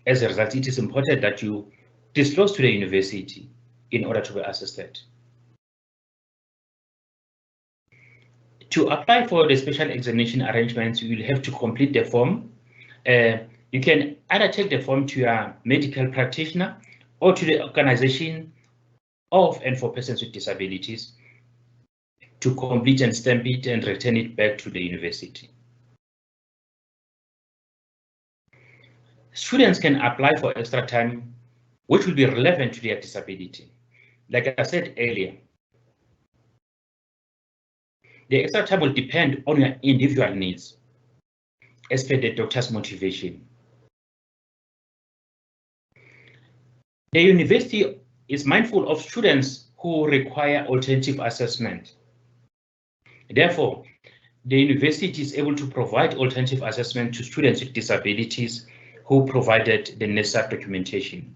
As a result, it is important that you disclose to the university in order to be assisted. To apply for the special examination arrangements, you will have to complete the form. You can either take the form to your medical practitioner or to the organization of and for persons with disabilities to complete and stamp it and return it back to the university. Students can apply for extra time, which will be relevant to their disability. Like I said earlier, the extra time will depend on your individual needs, as per the doctor's motivation. The university is mindful of students who require alternative assessment. Therefore, the university is able to provide alternative assessment to students with disabilities who provided the necessary documentation.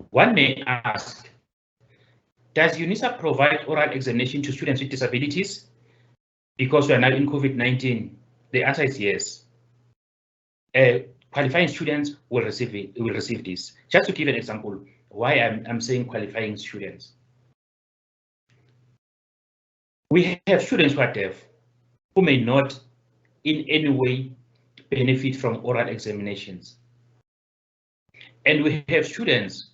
One may ask, does UNISA provide oral examination to students with disabilities? Because we are now in COVID-19, the answer is yes. Qualifying students will receive this. Just to give an example, why I'm saying qualifying students. We have students who are deaf, who may not in any way benefit from oral examinations. And we have students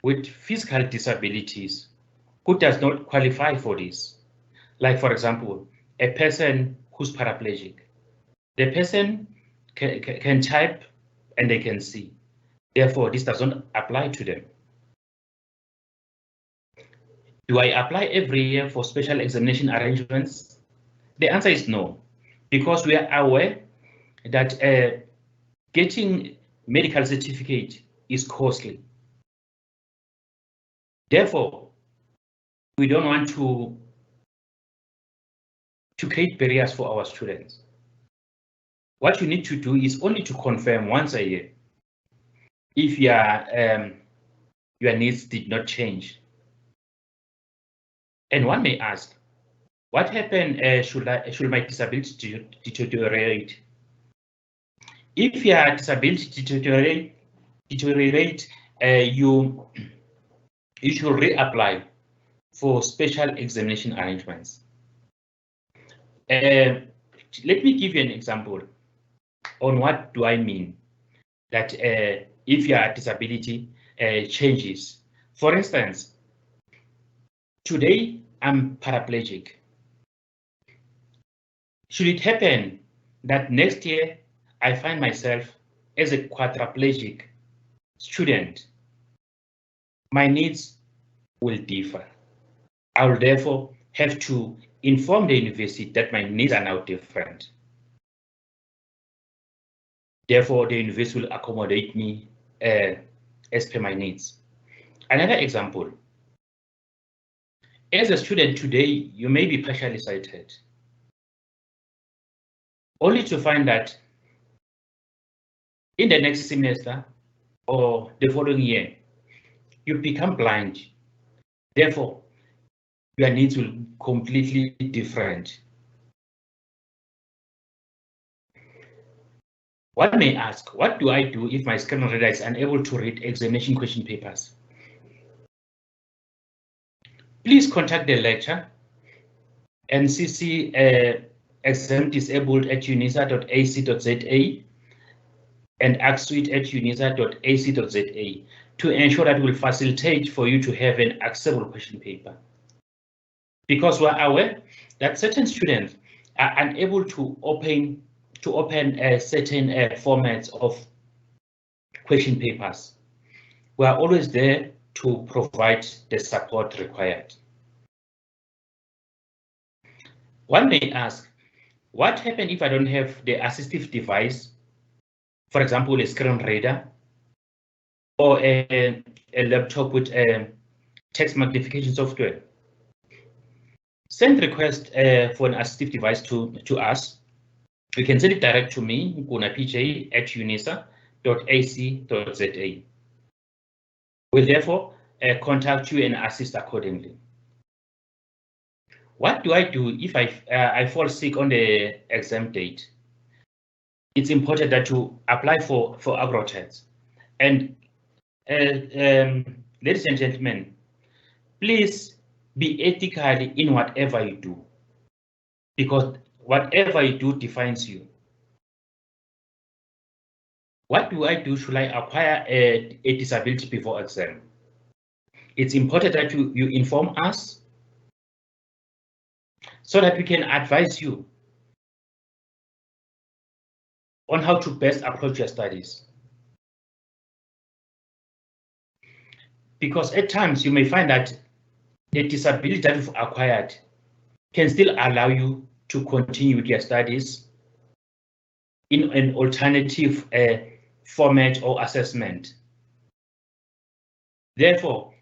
with physical disabilities who does not qualify for this. Like, for example, a person who's paraplegic. The person can type and they can see. Therefore, this does not apply to them. Do I apply every year for special examination arrangements? The answer is no, because we are aware that getting medical certificate is costly. Therefore, we don't want to create barriers for our students. What you need to do is only to confirm once a year if your needs did not change. And one may ask, what happened should my disability deteriorate? If your disability deteriorate, you should reapply for special examination arrangements. Let me give you an example on what do I mean that if your disability changes. For instance, today I'm paraplegic. Should it happen that next year I find myself as a quadriplegic student, my needs will differ. I will therefore have to inform the university that my needs are now different. Therefore, the university will accommodate me as per my needs. Another example, as a student today, you may be partially sighted, only to find that in the next semester or the following year, you become blind. Therefore, your needs will be completely different. One may ask, what do I do if my screen reader is unable to read examination question papers? Please contact the lecturer and CC exam disabled at unisa.ac.za and ACSUIT at unisa.ac.za to ensure that we'll facilitate for you to have an accessible question paper. Because we're aware that certain students are unable to open certain formats of question papers. We are always there to provide the support required. One may ask, what happens if I don't have the assistive device, for example, a screen reader or a laptop with text magnification software? Send request for an assistive device to us You can send it direct to me, nkunapj@unisa.ac.za. We'll therefore contact you and assist accordingly. What do I do if I fall sick on the exam date? It's important that you apply for AgroTax. And ladies and gentlemen, please be ethical in whatever you do, because whatever you do defines you. What do I do? Should I acquire a disability before exam? It's important that you inform us so that we can advise you on how to best approach your studies. Because at times you may find that the disability that you've acquired can still allow you to continue with your studies in an alternative format or assessment. Therefore,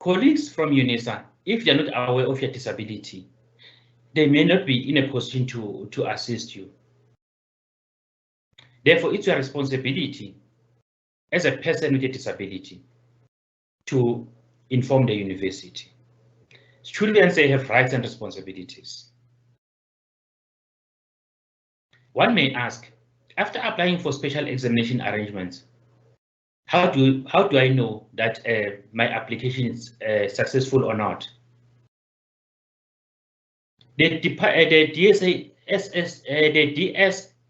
colleagues from UNISA, if they're not aware of your disability, they may not be in a position to assist you. Therefore, it's your responsibility as a person with a disability to inform the university. Students, they have rights and responsibilities. One may ask, after applying for special examination arrangements, how do I know that my application is successful or not? The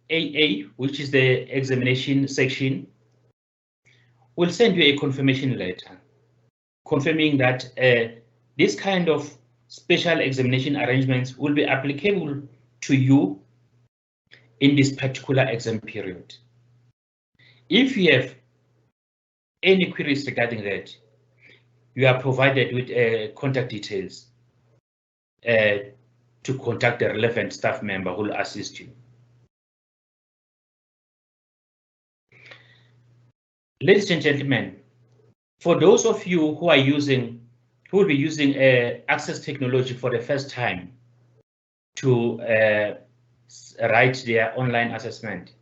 DSAA, which is the examination section, will send you a confirmation letter confirming that this kind of special examination arrangements will be applicable to you in this particular exam period. If you have any queries regarding that, you are provided with contact details to contact the relevant staff member who will assist you. Ladies and gentlemen, for those of you who will be using access technology for the first time to write their online assessment,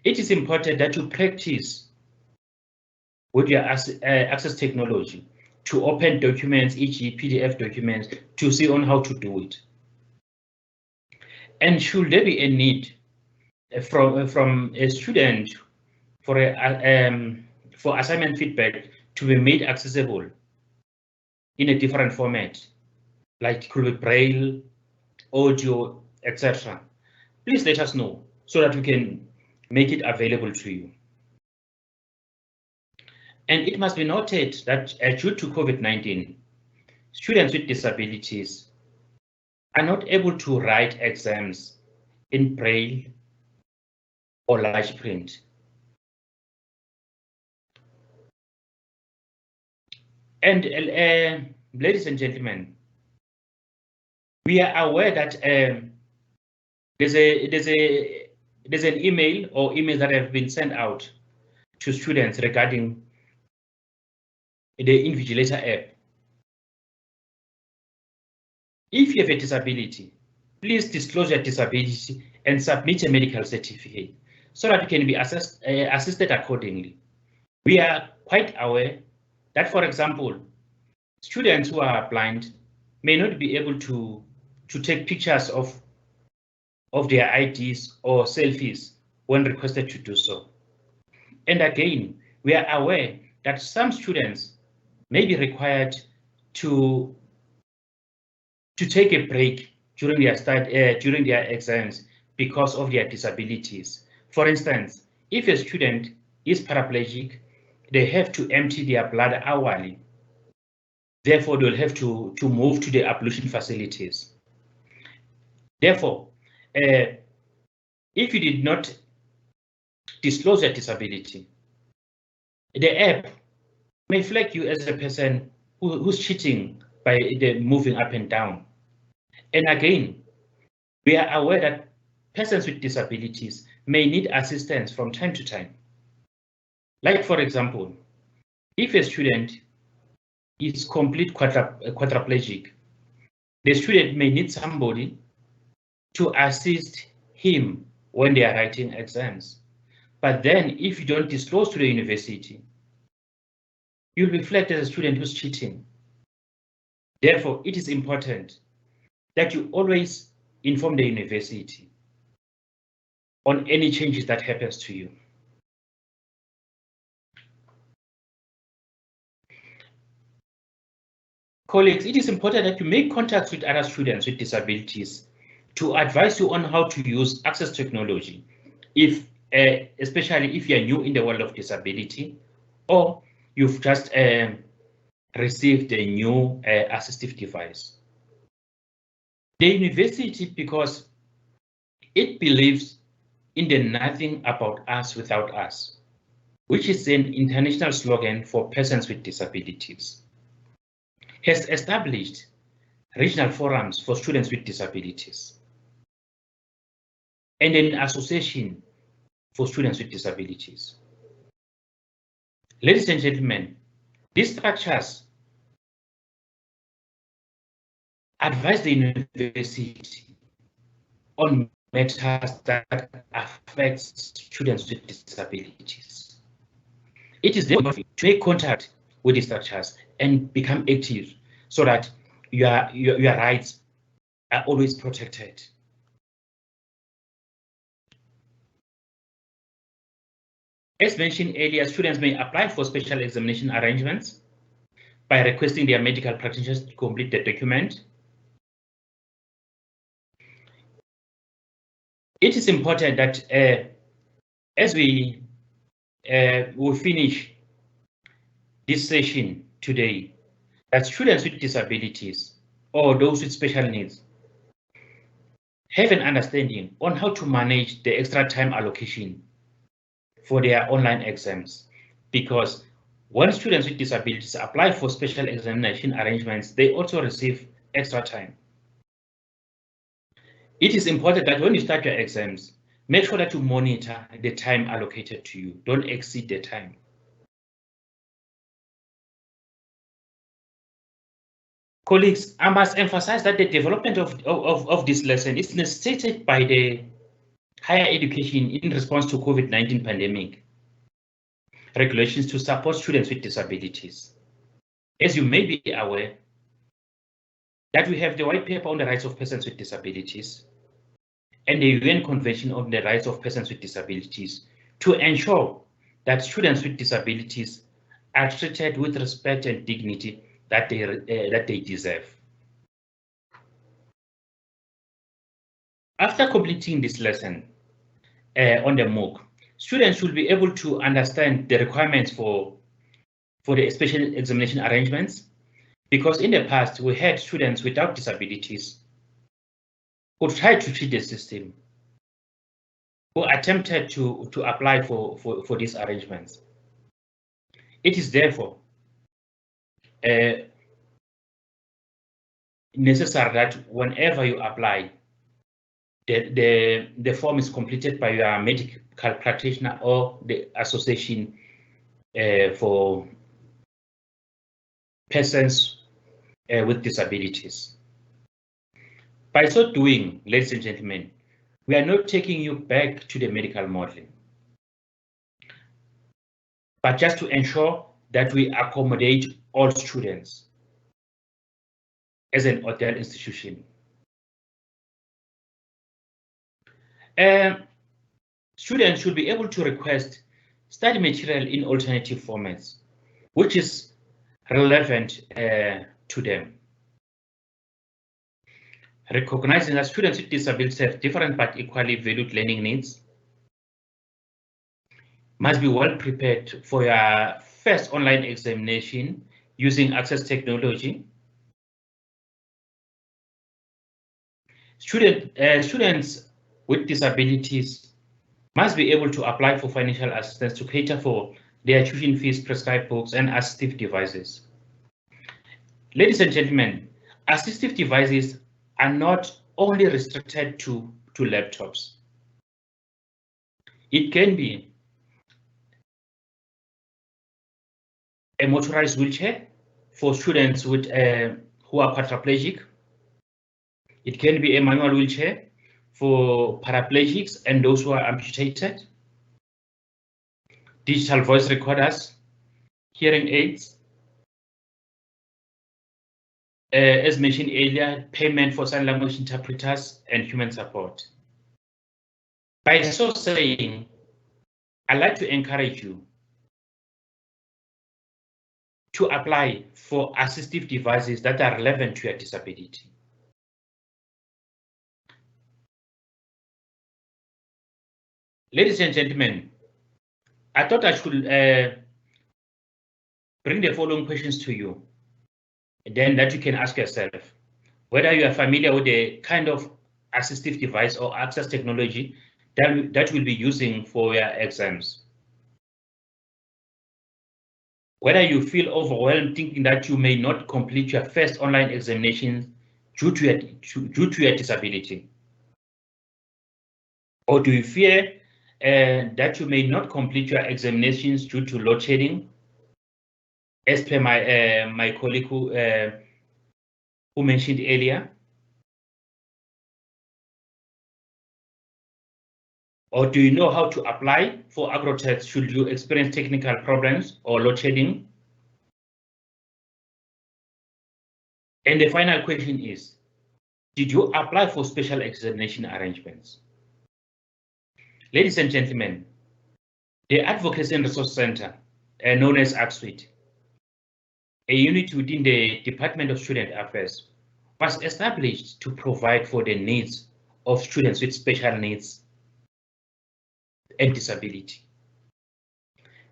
it is important that you practice with your access technology to open documents, e.g. PDF documents, to see on how to do it. And should there be a need from a student for assignment feedback to be made accessible in a different format, like could be braille, audio, etc., please let us know so that we can make it available to you. And it must be noted that due to COVID-19, students with disabilities are not able to write exams in braille or large print. And ladies and gentlemen, we are aware that there's an email or emails that have been sent out to students regarding the Invigilator app. If you have a disability, please disclose your disability and submit a medical certificate so that you can be assisted accordingly. We are quite aware that, for example, students who are blind may not be able to take pictures of their IDs or selfies when requested to do so. And again, we are aware that some students may be required to take a break during their exams because of their disabilities. For instance, if a student is paraplegic, they have to empty their blood hourly. Therefore, they'll have to move to the ablution facilities. Therefore, if you did not disclose your disability, the app may flag you as a person who's cheating by moving up and down. And again, we are aware that persons with disabilities may need assistance from time to time. Like, for example, if a student is complete quadriplegic, the student may need somebody to assist him when they are writing exams. But then if you don't disclose to the university, you'll be flagged as a student who's cheating. Therefore, it is important that you always inform the university on any changes that happens to you. Colleagues, it is important that you make contacts with other students with disabilities to advise you on how to use access technology, especially if you're new in the world of disability, or you've just received a new assistive device. The university, because it believes in the nothing about us without us, which is an international slogan for persons with disabilities, has established regional forums for students with disabilities and an association for students with disabilities. Ladies and gentlemen, these structures advise the university on matters that affect students with disabilities. It is therefore to make contact with these structures and become active so that your rights are always protected. As mentioned earlier, students may apply for special examination arrangements by requesting their medical practitioners to complete the document. It is important that as we finish this session today, that students with disabilities or those with special needs have an understanding on how to manage the extra time allocation for their online exams, because when students with disabilities apply for special examination arrangements, they also receive extra time. It is important that when you start your exams, make sure that you monitor the time allocated to you. Don't exceed the time. Colleagues, I must emphasize that the development of this lesson is necessitated by the higher education in response to COVID-19 pandemic regulations to support students with disabilities. As you may be aware, that we have the white paper on the rights of persons with disabilities and the UN Convention on the Rights of Persons with Disabilities to ensure that students with disabilities are treated with respect and dignity that they deserve. After completing this lesson on the MOOC, students should be able to understand the requirements for the special examination arrangements, because in the past we had students without disabilities who tried to cheat the system, who attempted to apply for these arrangements. It is therefore necessary that whenever you apply, the form is completed by your medical practitioner or the association for persons with disabilities. By so doing, ladies and gentlemen, we are not taking you back to the medical model, but just to ensure that we accommodate all students as an hotel institution. Students should be able to request study material in alternative formats, which is relevant to them. Recognizing that students with disabilities have different but equally valued learning needs, must be well prepared for your first online examination using access technology. Students with disabilities must be able to apply for financial assistance to cater for their tuition fees, prescribed books, and assistive devices. Ladies and gentlemen, assistive devices are not only restricted to laptops. It can be a motorized wheelchair for students with who are quadriplegic. It can be a manual wheelchair for paraplegics and those who are amputated, digital voice recorders, hearing aids, as mentioned earlier, payment for sign language interpreters and human support. By so saying, I'd like to encourage you to apply for assistive devices that are relevant to your disability. Ladies and gentlemen, I thought I should bring the following questions to you, then that you can ask yourself whether you are familiar with the kind of assistive device or access technology that we'll be using for your exams. Whether you feel overwhelmed thinking that you may not complete your first online examination due to your disability. Or do you fear that you may not complete your examinations due to load shedding, as per my colleague who mentioned earlier? Or do you know how to apply for agrotest should you experience technical problems or load shedding? And the final question is, did you apply for special examination arrangements? Ladies and gentlemen, the Advocacy and Resource Center, known as ACSUIT, a unit within the Department of Student Affairs, was established to provide for the needs of students with special needs and disability.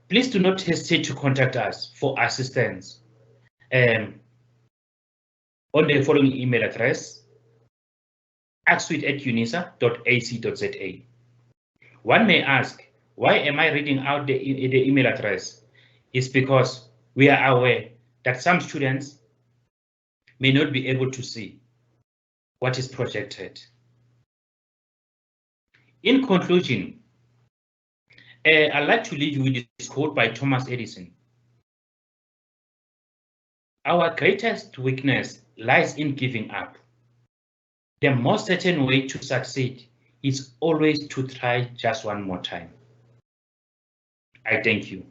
Please do not hesitate to contact us for assistance on the following email address: acsuit@unisa.ac.za. One may ask, why am I reading out the email address? It's because we are aware that some students may not be able to see what is projected. In conclusion, I'd like to leave you with this quote by Thomas Edison. Our greatest weakness lies in giving up. The most certain way to succeed is always to try just one more time. I thank you.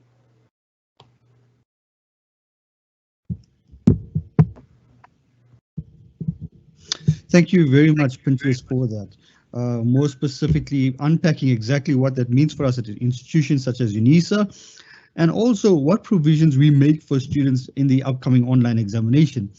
Thank you very much, Pinterest, for that. More specifically, unpacking exactly what that means for us at institutions such as UNISA, and also what provisions we make for students in the upcoming online examination.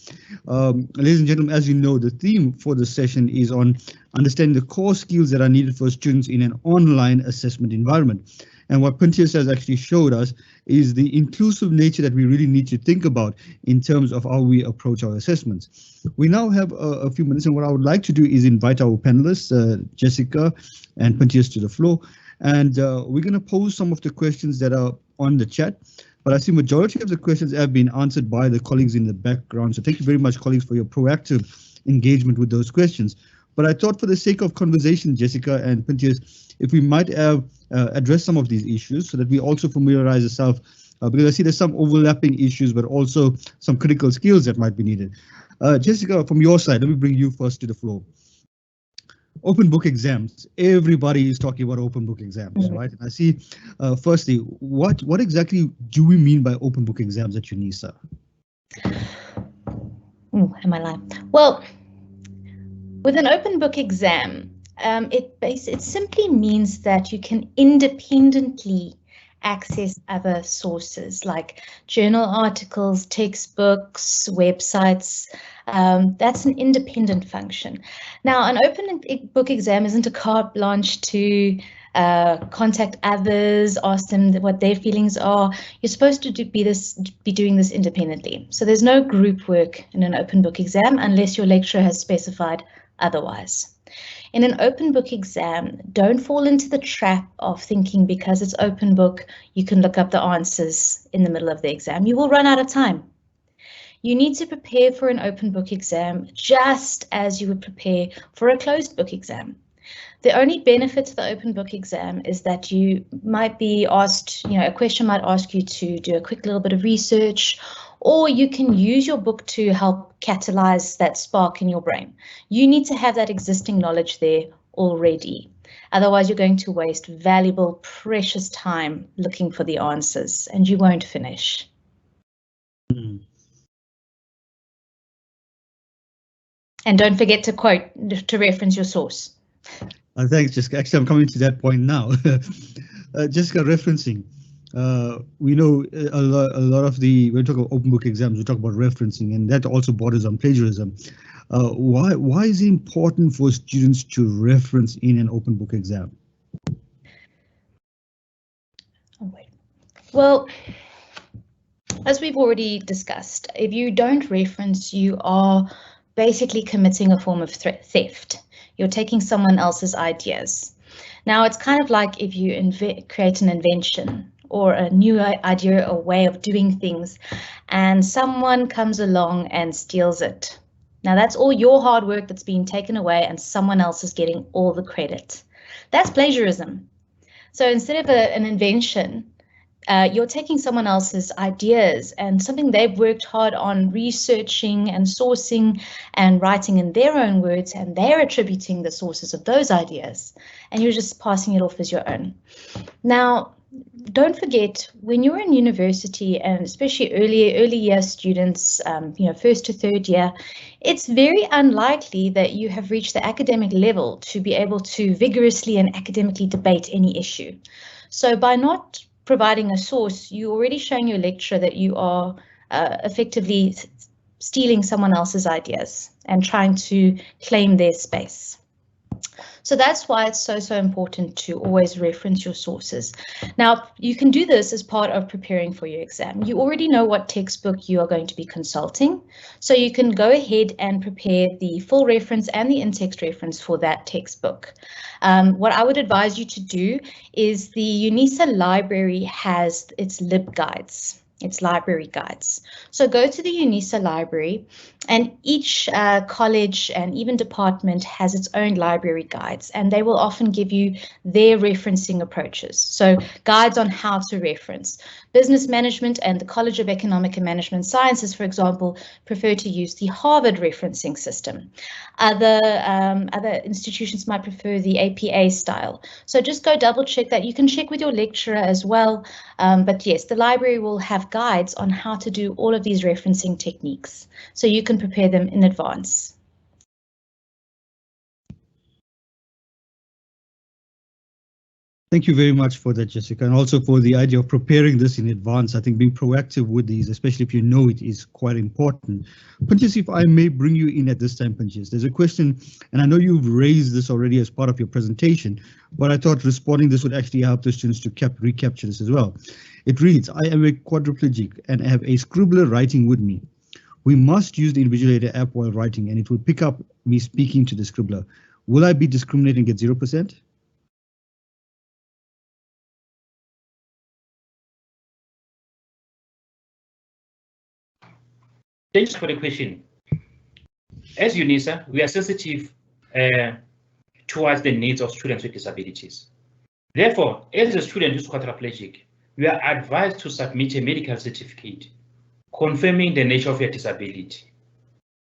Ladies and gentlemen, as you know, the theme for the session is on understanding the core skills that are needed for students in an online assessment environment. And what Pinterest has actually showed us is the inclusive nature that we really need to think about in terms of how we approach our assessments. We now have a few minutes, and what I would like to do is invite our panelists, Jessica and Pinterest, to the floor. And we're going to pose some of the questions that are on the chat. But I see majority of the questions have been answered by the colleagues in the background. So thank you very much, colleagues, for your proactive engagement with those questions. But I thought for the sake of conversation, Jessica and Pinterest, if we might have addressed some of these issues so that we also familiarize ourselves, because I see there's some overlapping issues, but also some critical skills that might be needed. Jessica, from your side, let me bring you first to the floor. Open book exams. Everybody is talking about open book exams, right? And I see, firstly, what exactly do we mean by open book exams at UNISA? Am I live? Well, with an open book exam, it simply means that you can independently access other sources like journal articles, textbooks, websites. That's an independent function. Now, an open book exam isn't a carte blanche to contact others, ask them what their feelings are. You're supposed to be doing this independently. So there's no group work in an open book exam unless your lecturer has specified otherwise. In an open book exam, don't fall into the trap of thinking because it's open book, you can look up the answers in the middle of the exam. You will run out of time. You need to prepare for an open book exam just as you would prepare for a closed book exam. The only benefit to the open book exam is that you might be asked, a question might ask you to do a quick little bit of research, or you can use your book to help catalyze that spark in your brain. You need to have that existing knowledge there already. Otherwise, you're going to waste valuable, precious time looking for the answers, and you won't finish. And don't forget to quote, to reference your source. Thanks, Jessica. Actually, I'm coming to that point now. Jessica, referencing. We know a lot of when we talk about open book exams, we talk about referencing, and that also borders on plagiarism. Why is it important for students to reference in an open book exam? Well, as we've already discussed, if you don't reference, you are basically committing a form of theft. You're taking someone else's ideas. Now, it's kind of like if you create an invention or a new idea or way of doing things, and someone comes along and steals it. Now, that's all your hard work that's being taken away, and someone else is getting all the credit. That's plagiarism. So instead of an invention, you're taking someone else's ideas and something they've worked hard on researching and sourcing and writing in their own words, and they're attributing the sources of those ideas, and you're just passing it off as your own. Now, don't forget, when you're in university, and especially early year students, first to third year, it's very unlikely that you have reached the academic level to be able to vigorously and academically debate any issue. So by not providing a source, you're already showing your lecturer that you are effectively stealing someone else's ideas and trying to claim their space. So that's why it's so important to always reference your sources. Now, you can do this as part of preparing for your exam. You already know what textbook you are going to be consulting, so you can go ahead and prepare the full reference and the in-text reference for that textbook. What I would advise you to do is the UNISA library has its LibGuides. It's library guides. So go to the UNISA library, and each college and even department has its own library guides, and they will often give you their referencing approaches. So guides on how to reference. Business management and the College of Economic and Management Sciences, for example, prefer to use the Harvard referencing system. Other institutions might prefer the APA style. So just go double check that. You can check with your lecturer as well. But yes, the library will have guides on how to do all of these referencing techniques, so you can prepare them in advance. Thank you very much for that, Jessica, and also for the idea of preparing this in advance. I think being proactive with these, especially if you know it, is quite important. Panchis, if I may bring you in at this time, Panchis, there's a question, and I know you've raised this already as part of your presentation, but I thought responding this would actually help the students to recapture this as well. It reads, I am a quadriplegic and have a scribbler writing with me. We must use the Invigilator app while writing, and it will pick up me speaking to the scribbler. Will I be discriminating and get 0%? Thanks for the question. As UNISA, we are sensitive towards the needs of students with disabilities. Therefore, as a student who's quadriplegic, we are advised to submit a medical certificate confirming the nature of your disability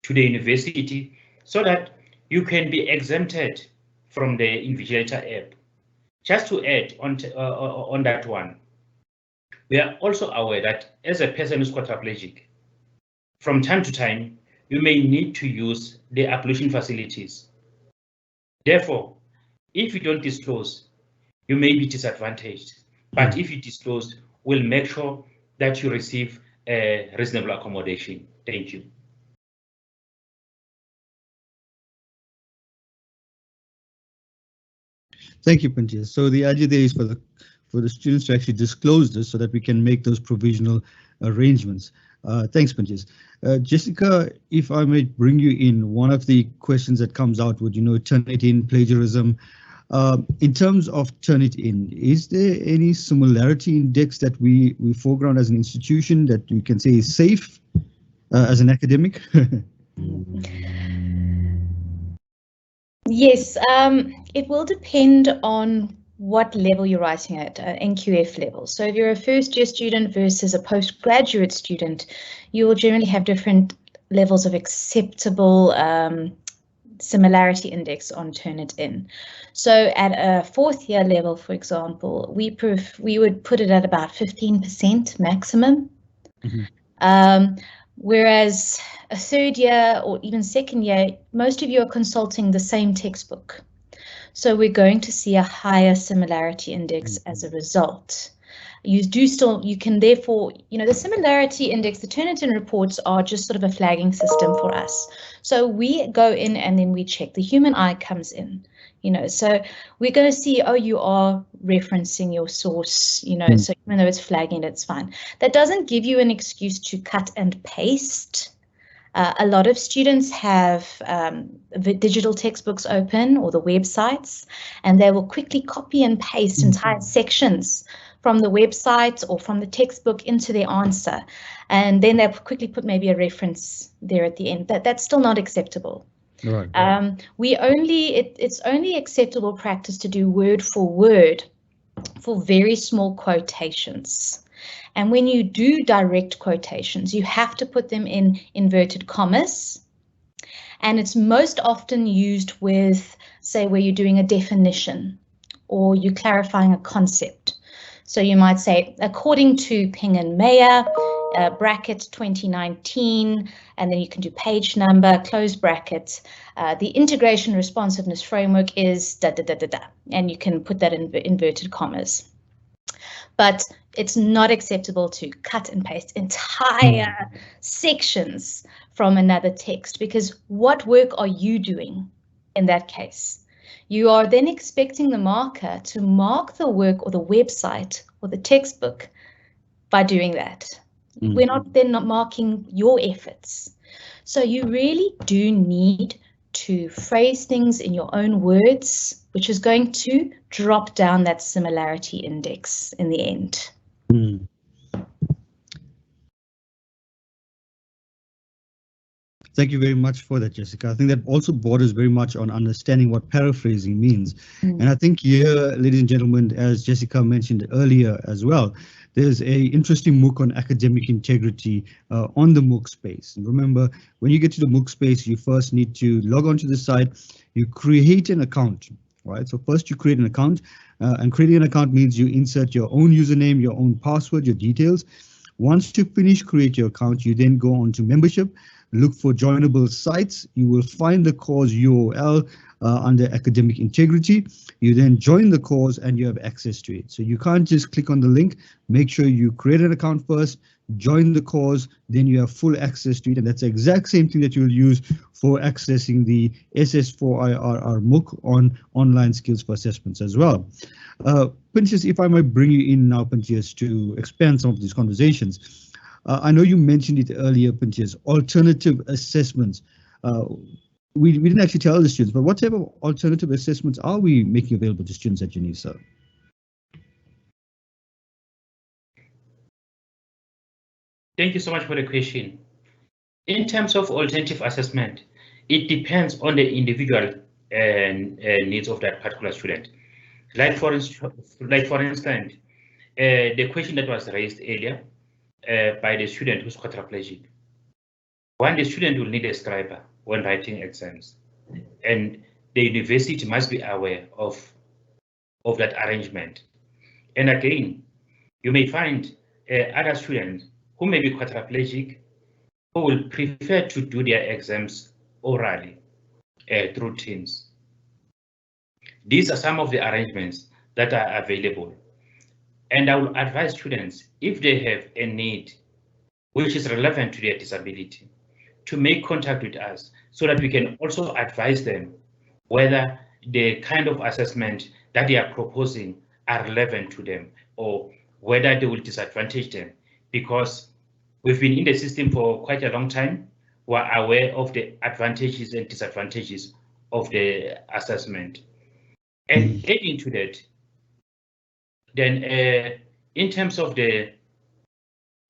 to the university so that you can be exempted from the Invigilator app. Just to add on that one, we are also aware that as a person who's quadriplegic, from time to time, you may need to use the ablution facilities. Therefore, if you don't disclose, you may be disadvantaged. But if you disclose, we'll make sure that you receive a reasonable accommodation. Thank you. Thank you, Panchis. So the idea there is for the students to actually disclose this so that we can make those provisional arrangements. Thanks, Panchis. Jessica, if I may bring you in, one of the questions that comes out would, Turnitin, plagiarism. In terms of Turnitin, is there any similarity index that we foreground as an institution that we can say is safe as an academic? Yes, it will depend on what level you're writing at, NQF level. So if you're a first year student versus a postgraduate student, you will generally have different levels of acceptable similarity index on Turnitin. So at a 4th year level, for example, we would put it at about 15% maximum. Whereas a 3rd year or even 2nd year, most of you are consulting the same textbook. So we're going to see a higher similarity index as a result. You can therefore, the similarity index, the Turnitin reports are just sort of a flagging system for us. So we go in and then we check. The human eye comes in, so we're going to see, oh, you are referencing your source, so even though it's flagging, it's fine. That doesn't give you an excuse to cut and paste. A lot of students have the digital textbooks open or the websites, and they will quickly copy and paste entire sections from the website or from the textbook into their answer. And then they'll quickly put maybe a reference there at the end. That's still not acceptable. Right. It's only acceptable practice to do word for word for very small quotations. And when you do direct quotations, you have to put them in inverted commas. And it's most often used with, say, where you're doing a definition or you're clarifying a concept. So you might say, according to Ping and Mayer, bracket 2019, and then you can do page number, close bracket. The integration responsiveness framework is da da da da da, and you can put that in inverted commas. But it's not acceptable to cut and paste entire sections from another text, because what work are you doing in that case? You are then expecting the marker to mark the work or the website or the textbook by doing that. We're not then not marking your efforts. So you really do need to phrase things in your own words, which is going to drop down that similarity index in the end. Thank you very much for that, Jessica. I think that also borders very much on understanding what paraphrasing means. And I think here, ladies and gentlemen, as Jessica mentioned earlier as well, there's a interesting MOOC on academic integrity on the MOOC space. And remember, when you get to the MOOC space, you first need to log onto the site, you create an account, right? So first you create an account, and creating an account means you insert your own username, your own password, your details. Once you finish create your account, you then go on to membership, look for joinable sites. You will find the course URL under academic integrity. You then join the course and you have access to it. So you can't just click on the link. Make sure you create an account first, join the course, then you have full access to it. And that's the exact same thing that you'll use for accessing the SS4IRR MOOC on online skills for assessments as well. Pinchas, if I might bring you in now, Pinchas, to expand some of these conversations. I know you mentioned it earlier, Pinchas, alternative assessments. We didn't actually tell the students, but what type of alternative assessments are we making available to students at UNISA? Thank you so much for the question. In terms of alternative assessment, it depends on the individual needs of that particular student. Like for instance, the question that was raised earlier by the student who's quadriplegic. The student will need a scriber when writing exams, and the university must be aware of that arrangement. And again, you may find other students who may be quadriplegic who will prefer to do their exams orally through Teams. These are some of the arrangements that are available. And I will advise students, if they have a need which is relevant to their disability, to make contact with us so that we can also advise them whether the kind of assessment that they are proposing are relevant to them or whether they will disadvantage them, because we've been in the system for quite a long time. We're aware of the advantages and disadvantages of the assessment. And adding to that, then in terms of the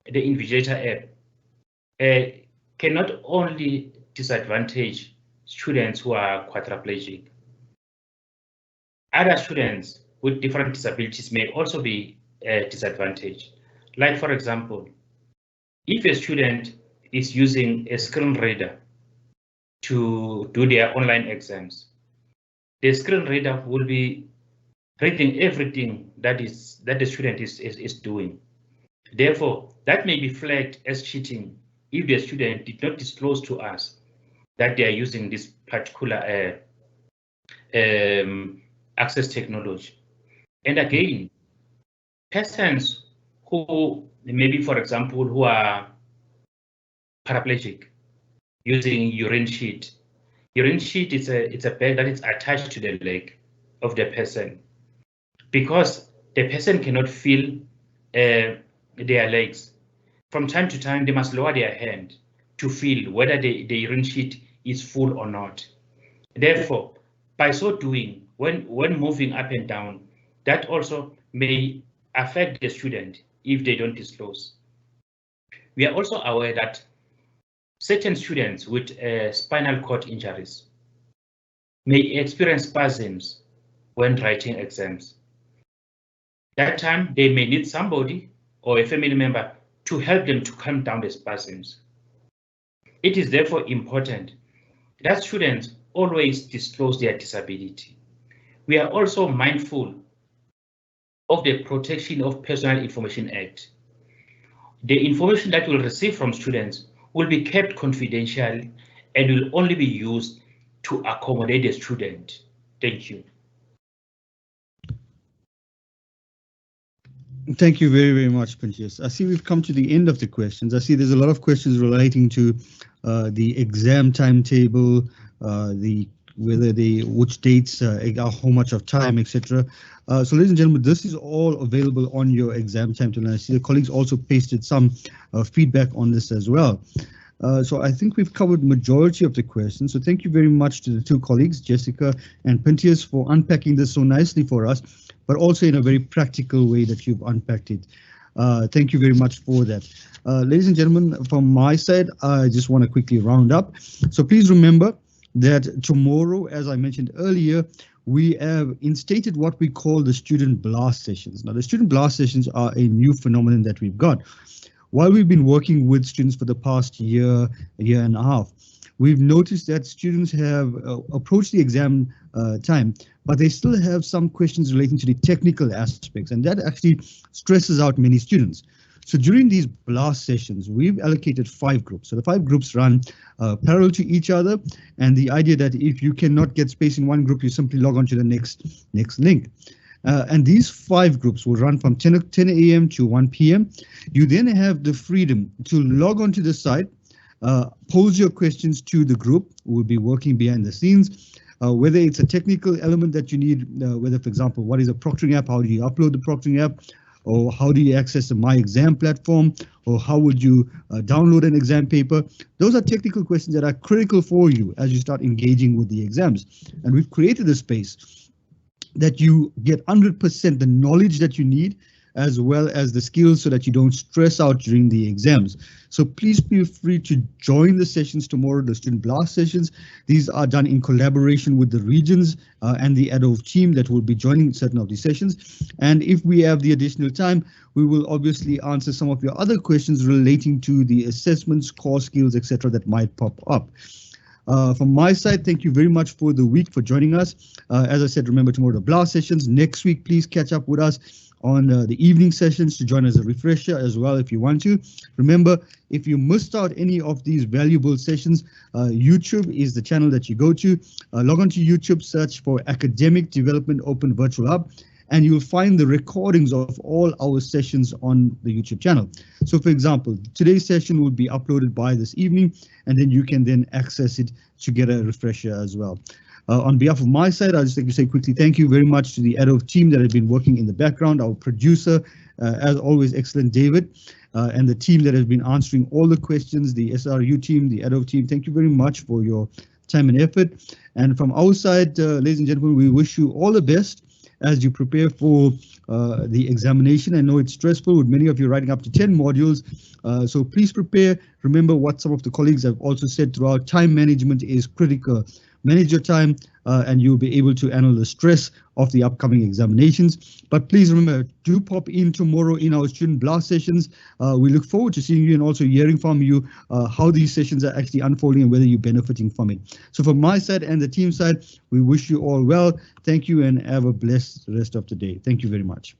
Invigilator app, can not only disadvantage students who are quadriplegic. Other students with different disabilities may also be disadvantaged. Like, for example, if a student is using a screen reader to do their online exams. The screen reader will be reading everything that the student is doing. Therefore, that may be flagged as cheating if the student did not disclose to us that they are using this particular access technology. And again, persons who maybe, for example, who are paraplegic using urine sheet. Urine sheet is a bag that is attached to the leg of the person, because the person cannot feel their legs. From time to time, they must lower their hand to feel whether the urine sheet is full or not. Therefore, by so doing, when moving up and down, that also may affect the student if they don't disclose. We are also aware that certain students with spinal cord injuries may experience spasms when writing exams. That time, they may need somebody or a family member to help them to calm down the spasms. It is therefore important that students always disclose their disability. We are also mindful of the Protection of Personal Information Act. The information that we'll receive from students will be kept confidential and will only be used to accommodate the student. Thank you. Thank you very, very much, Pintius. I see we've come to the end of the questions. I see there's a lot of questions relating to the exam timetable, which dates, how much of time, etc. So, ladies and gentlemen, this is all available on your exam timetable. And I see the colleagues also pasted some feedback on this as well. So I think we've covered majority of the questions. So thank you very much to the two colleagues, Jessica and Pintius, for unpacking this so nicely for us, but also in a very practical way that you've unpacked it. Thank you very much for that. Ladies and gentlemen, from my side, I just want to quickly round up. So please remember that tomorrow, as I mentioned earlier, we have instated what we call the student blast sessions. Now, the student blast sessions are a new phenomenon that we've got. While we've been working with students for the past year and a half, we've noticed that students have approached the exam time, but they still have some questions relating to the technical aspects, and that actually stresses out many students. So during these blast sessions, we've allocated 5 groups. So the 5 groups run parallel to each other, and the idea that if you cannot get space in one group, you simply log on to the next link. And these 5 groups will run from 10 a.m. to 1 p.m. You then have the freedom to log onto the site, pose your questions to the group who will be working behind the scenes, whether it's a technical element that you need, whether, for example, what is a proctoring app, how do you upload the proctoring app, or how do you access the My Exam platform, or how would you download an exam paper. Those are technical questions that are critical for you as you start engaging with the exams. And we've created a space that you get 100% the knowledge that you need, as well as the skills, so that you don't stress out during the exams. So please feel free to join the sessions tomorrow, the student blast sessions. These are done in collaboration with the regions and the ADOV team that will be joining certain of these sessions. And if we have the additional time, we will obviously answer some of your other questions relating to the assessments, core skills, etc. that might pop up. From my side, thank you very much for the week, for joining us. As I said, remember tomorrow the blast sessions. Next week, please catch up with us on the evening sessions to join as a refresher as well if you want to. Remember, if you missed out any of these valuable sessions, YouTube is the channel that you go to. Log on to YouTube, search for Academic Development Open Virtual Hub, and you'll find the recordings of all our sessions on the YouTube channel. So for example, today's session will be uploaded by this evening, and then you can then access it to get a refresher as well. On behalf of my side, I'd just like to say quickly thank you very much to the ADOV team that have been working in the background, our producer, as always, excellent David, and the team that has been answering all the questions, the SRU team, the ADOV team. Thank you very much for your time and effort. And from our side, ladies and gentlemen, we wish you all the best as you prepare for the examination. I know it's stressful with many of you writing up to 10 modules, so please prepare. Remember what some of the colleagues have also said throughout, time management is critical. Manage your time, and you'll be able to handle the stress of the upcoming examinations. But please remember, do pop in tomorrow in our student blast sessions. We look forward to seeing you and also hearing from you how these sessions are actually unfolding and whether you're benefiting from it. So from my side and the team side, we wish you all well. Thank you and have a blessed rest of the day. Thank you very much.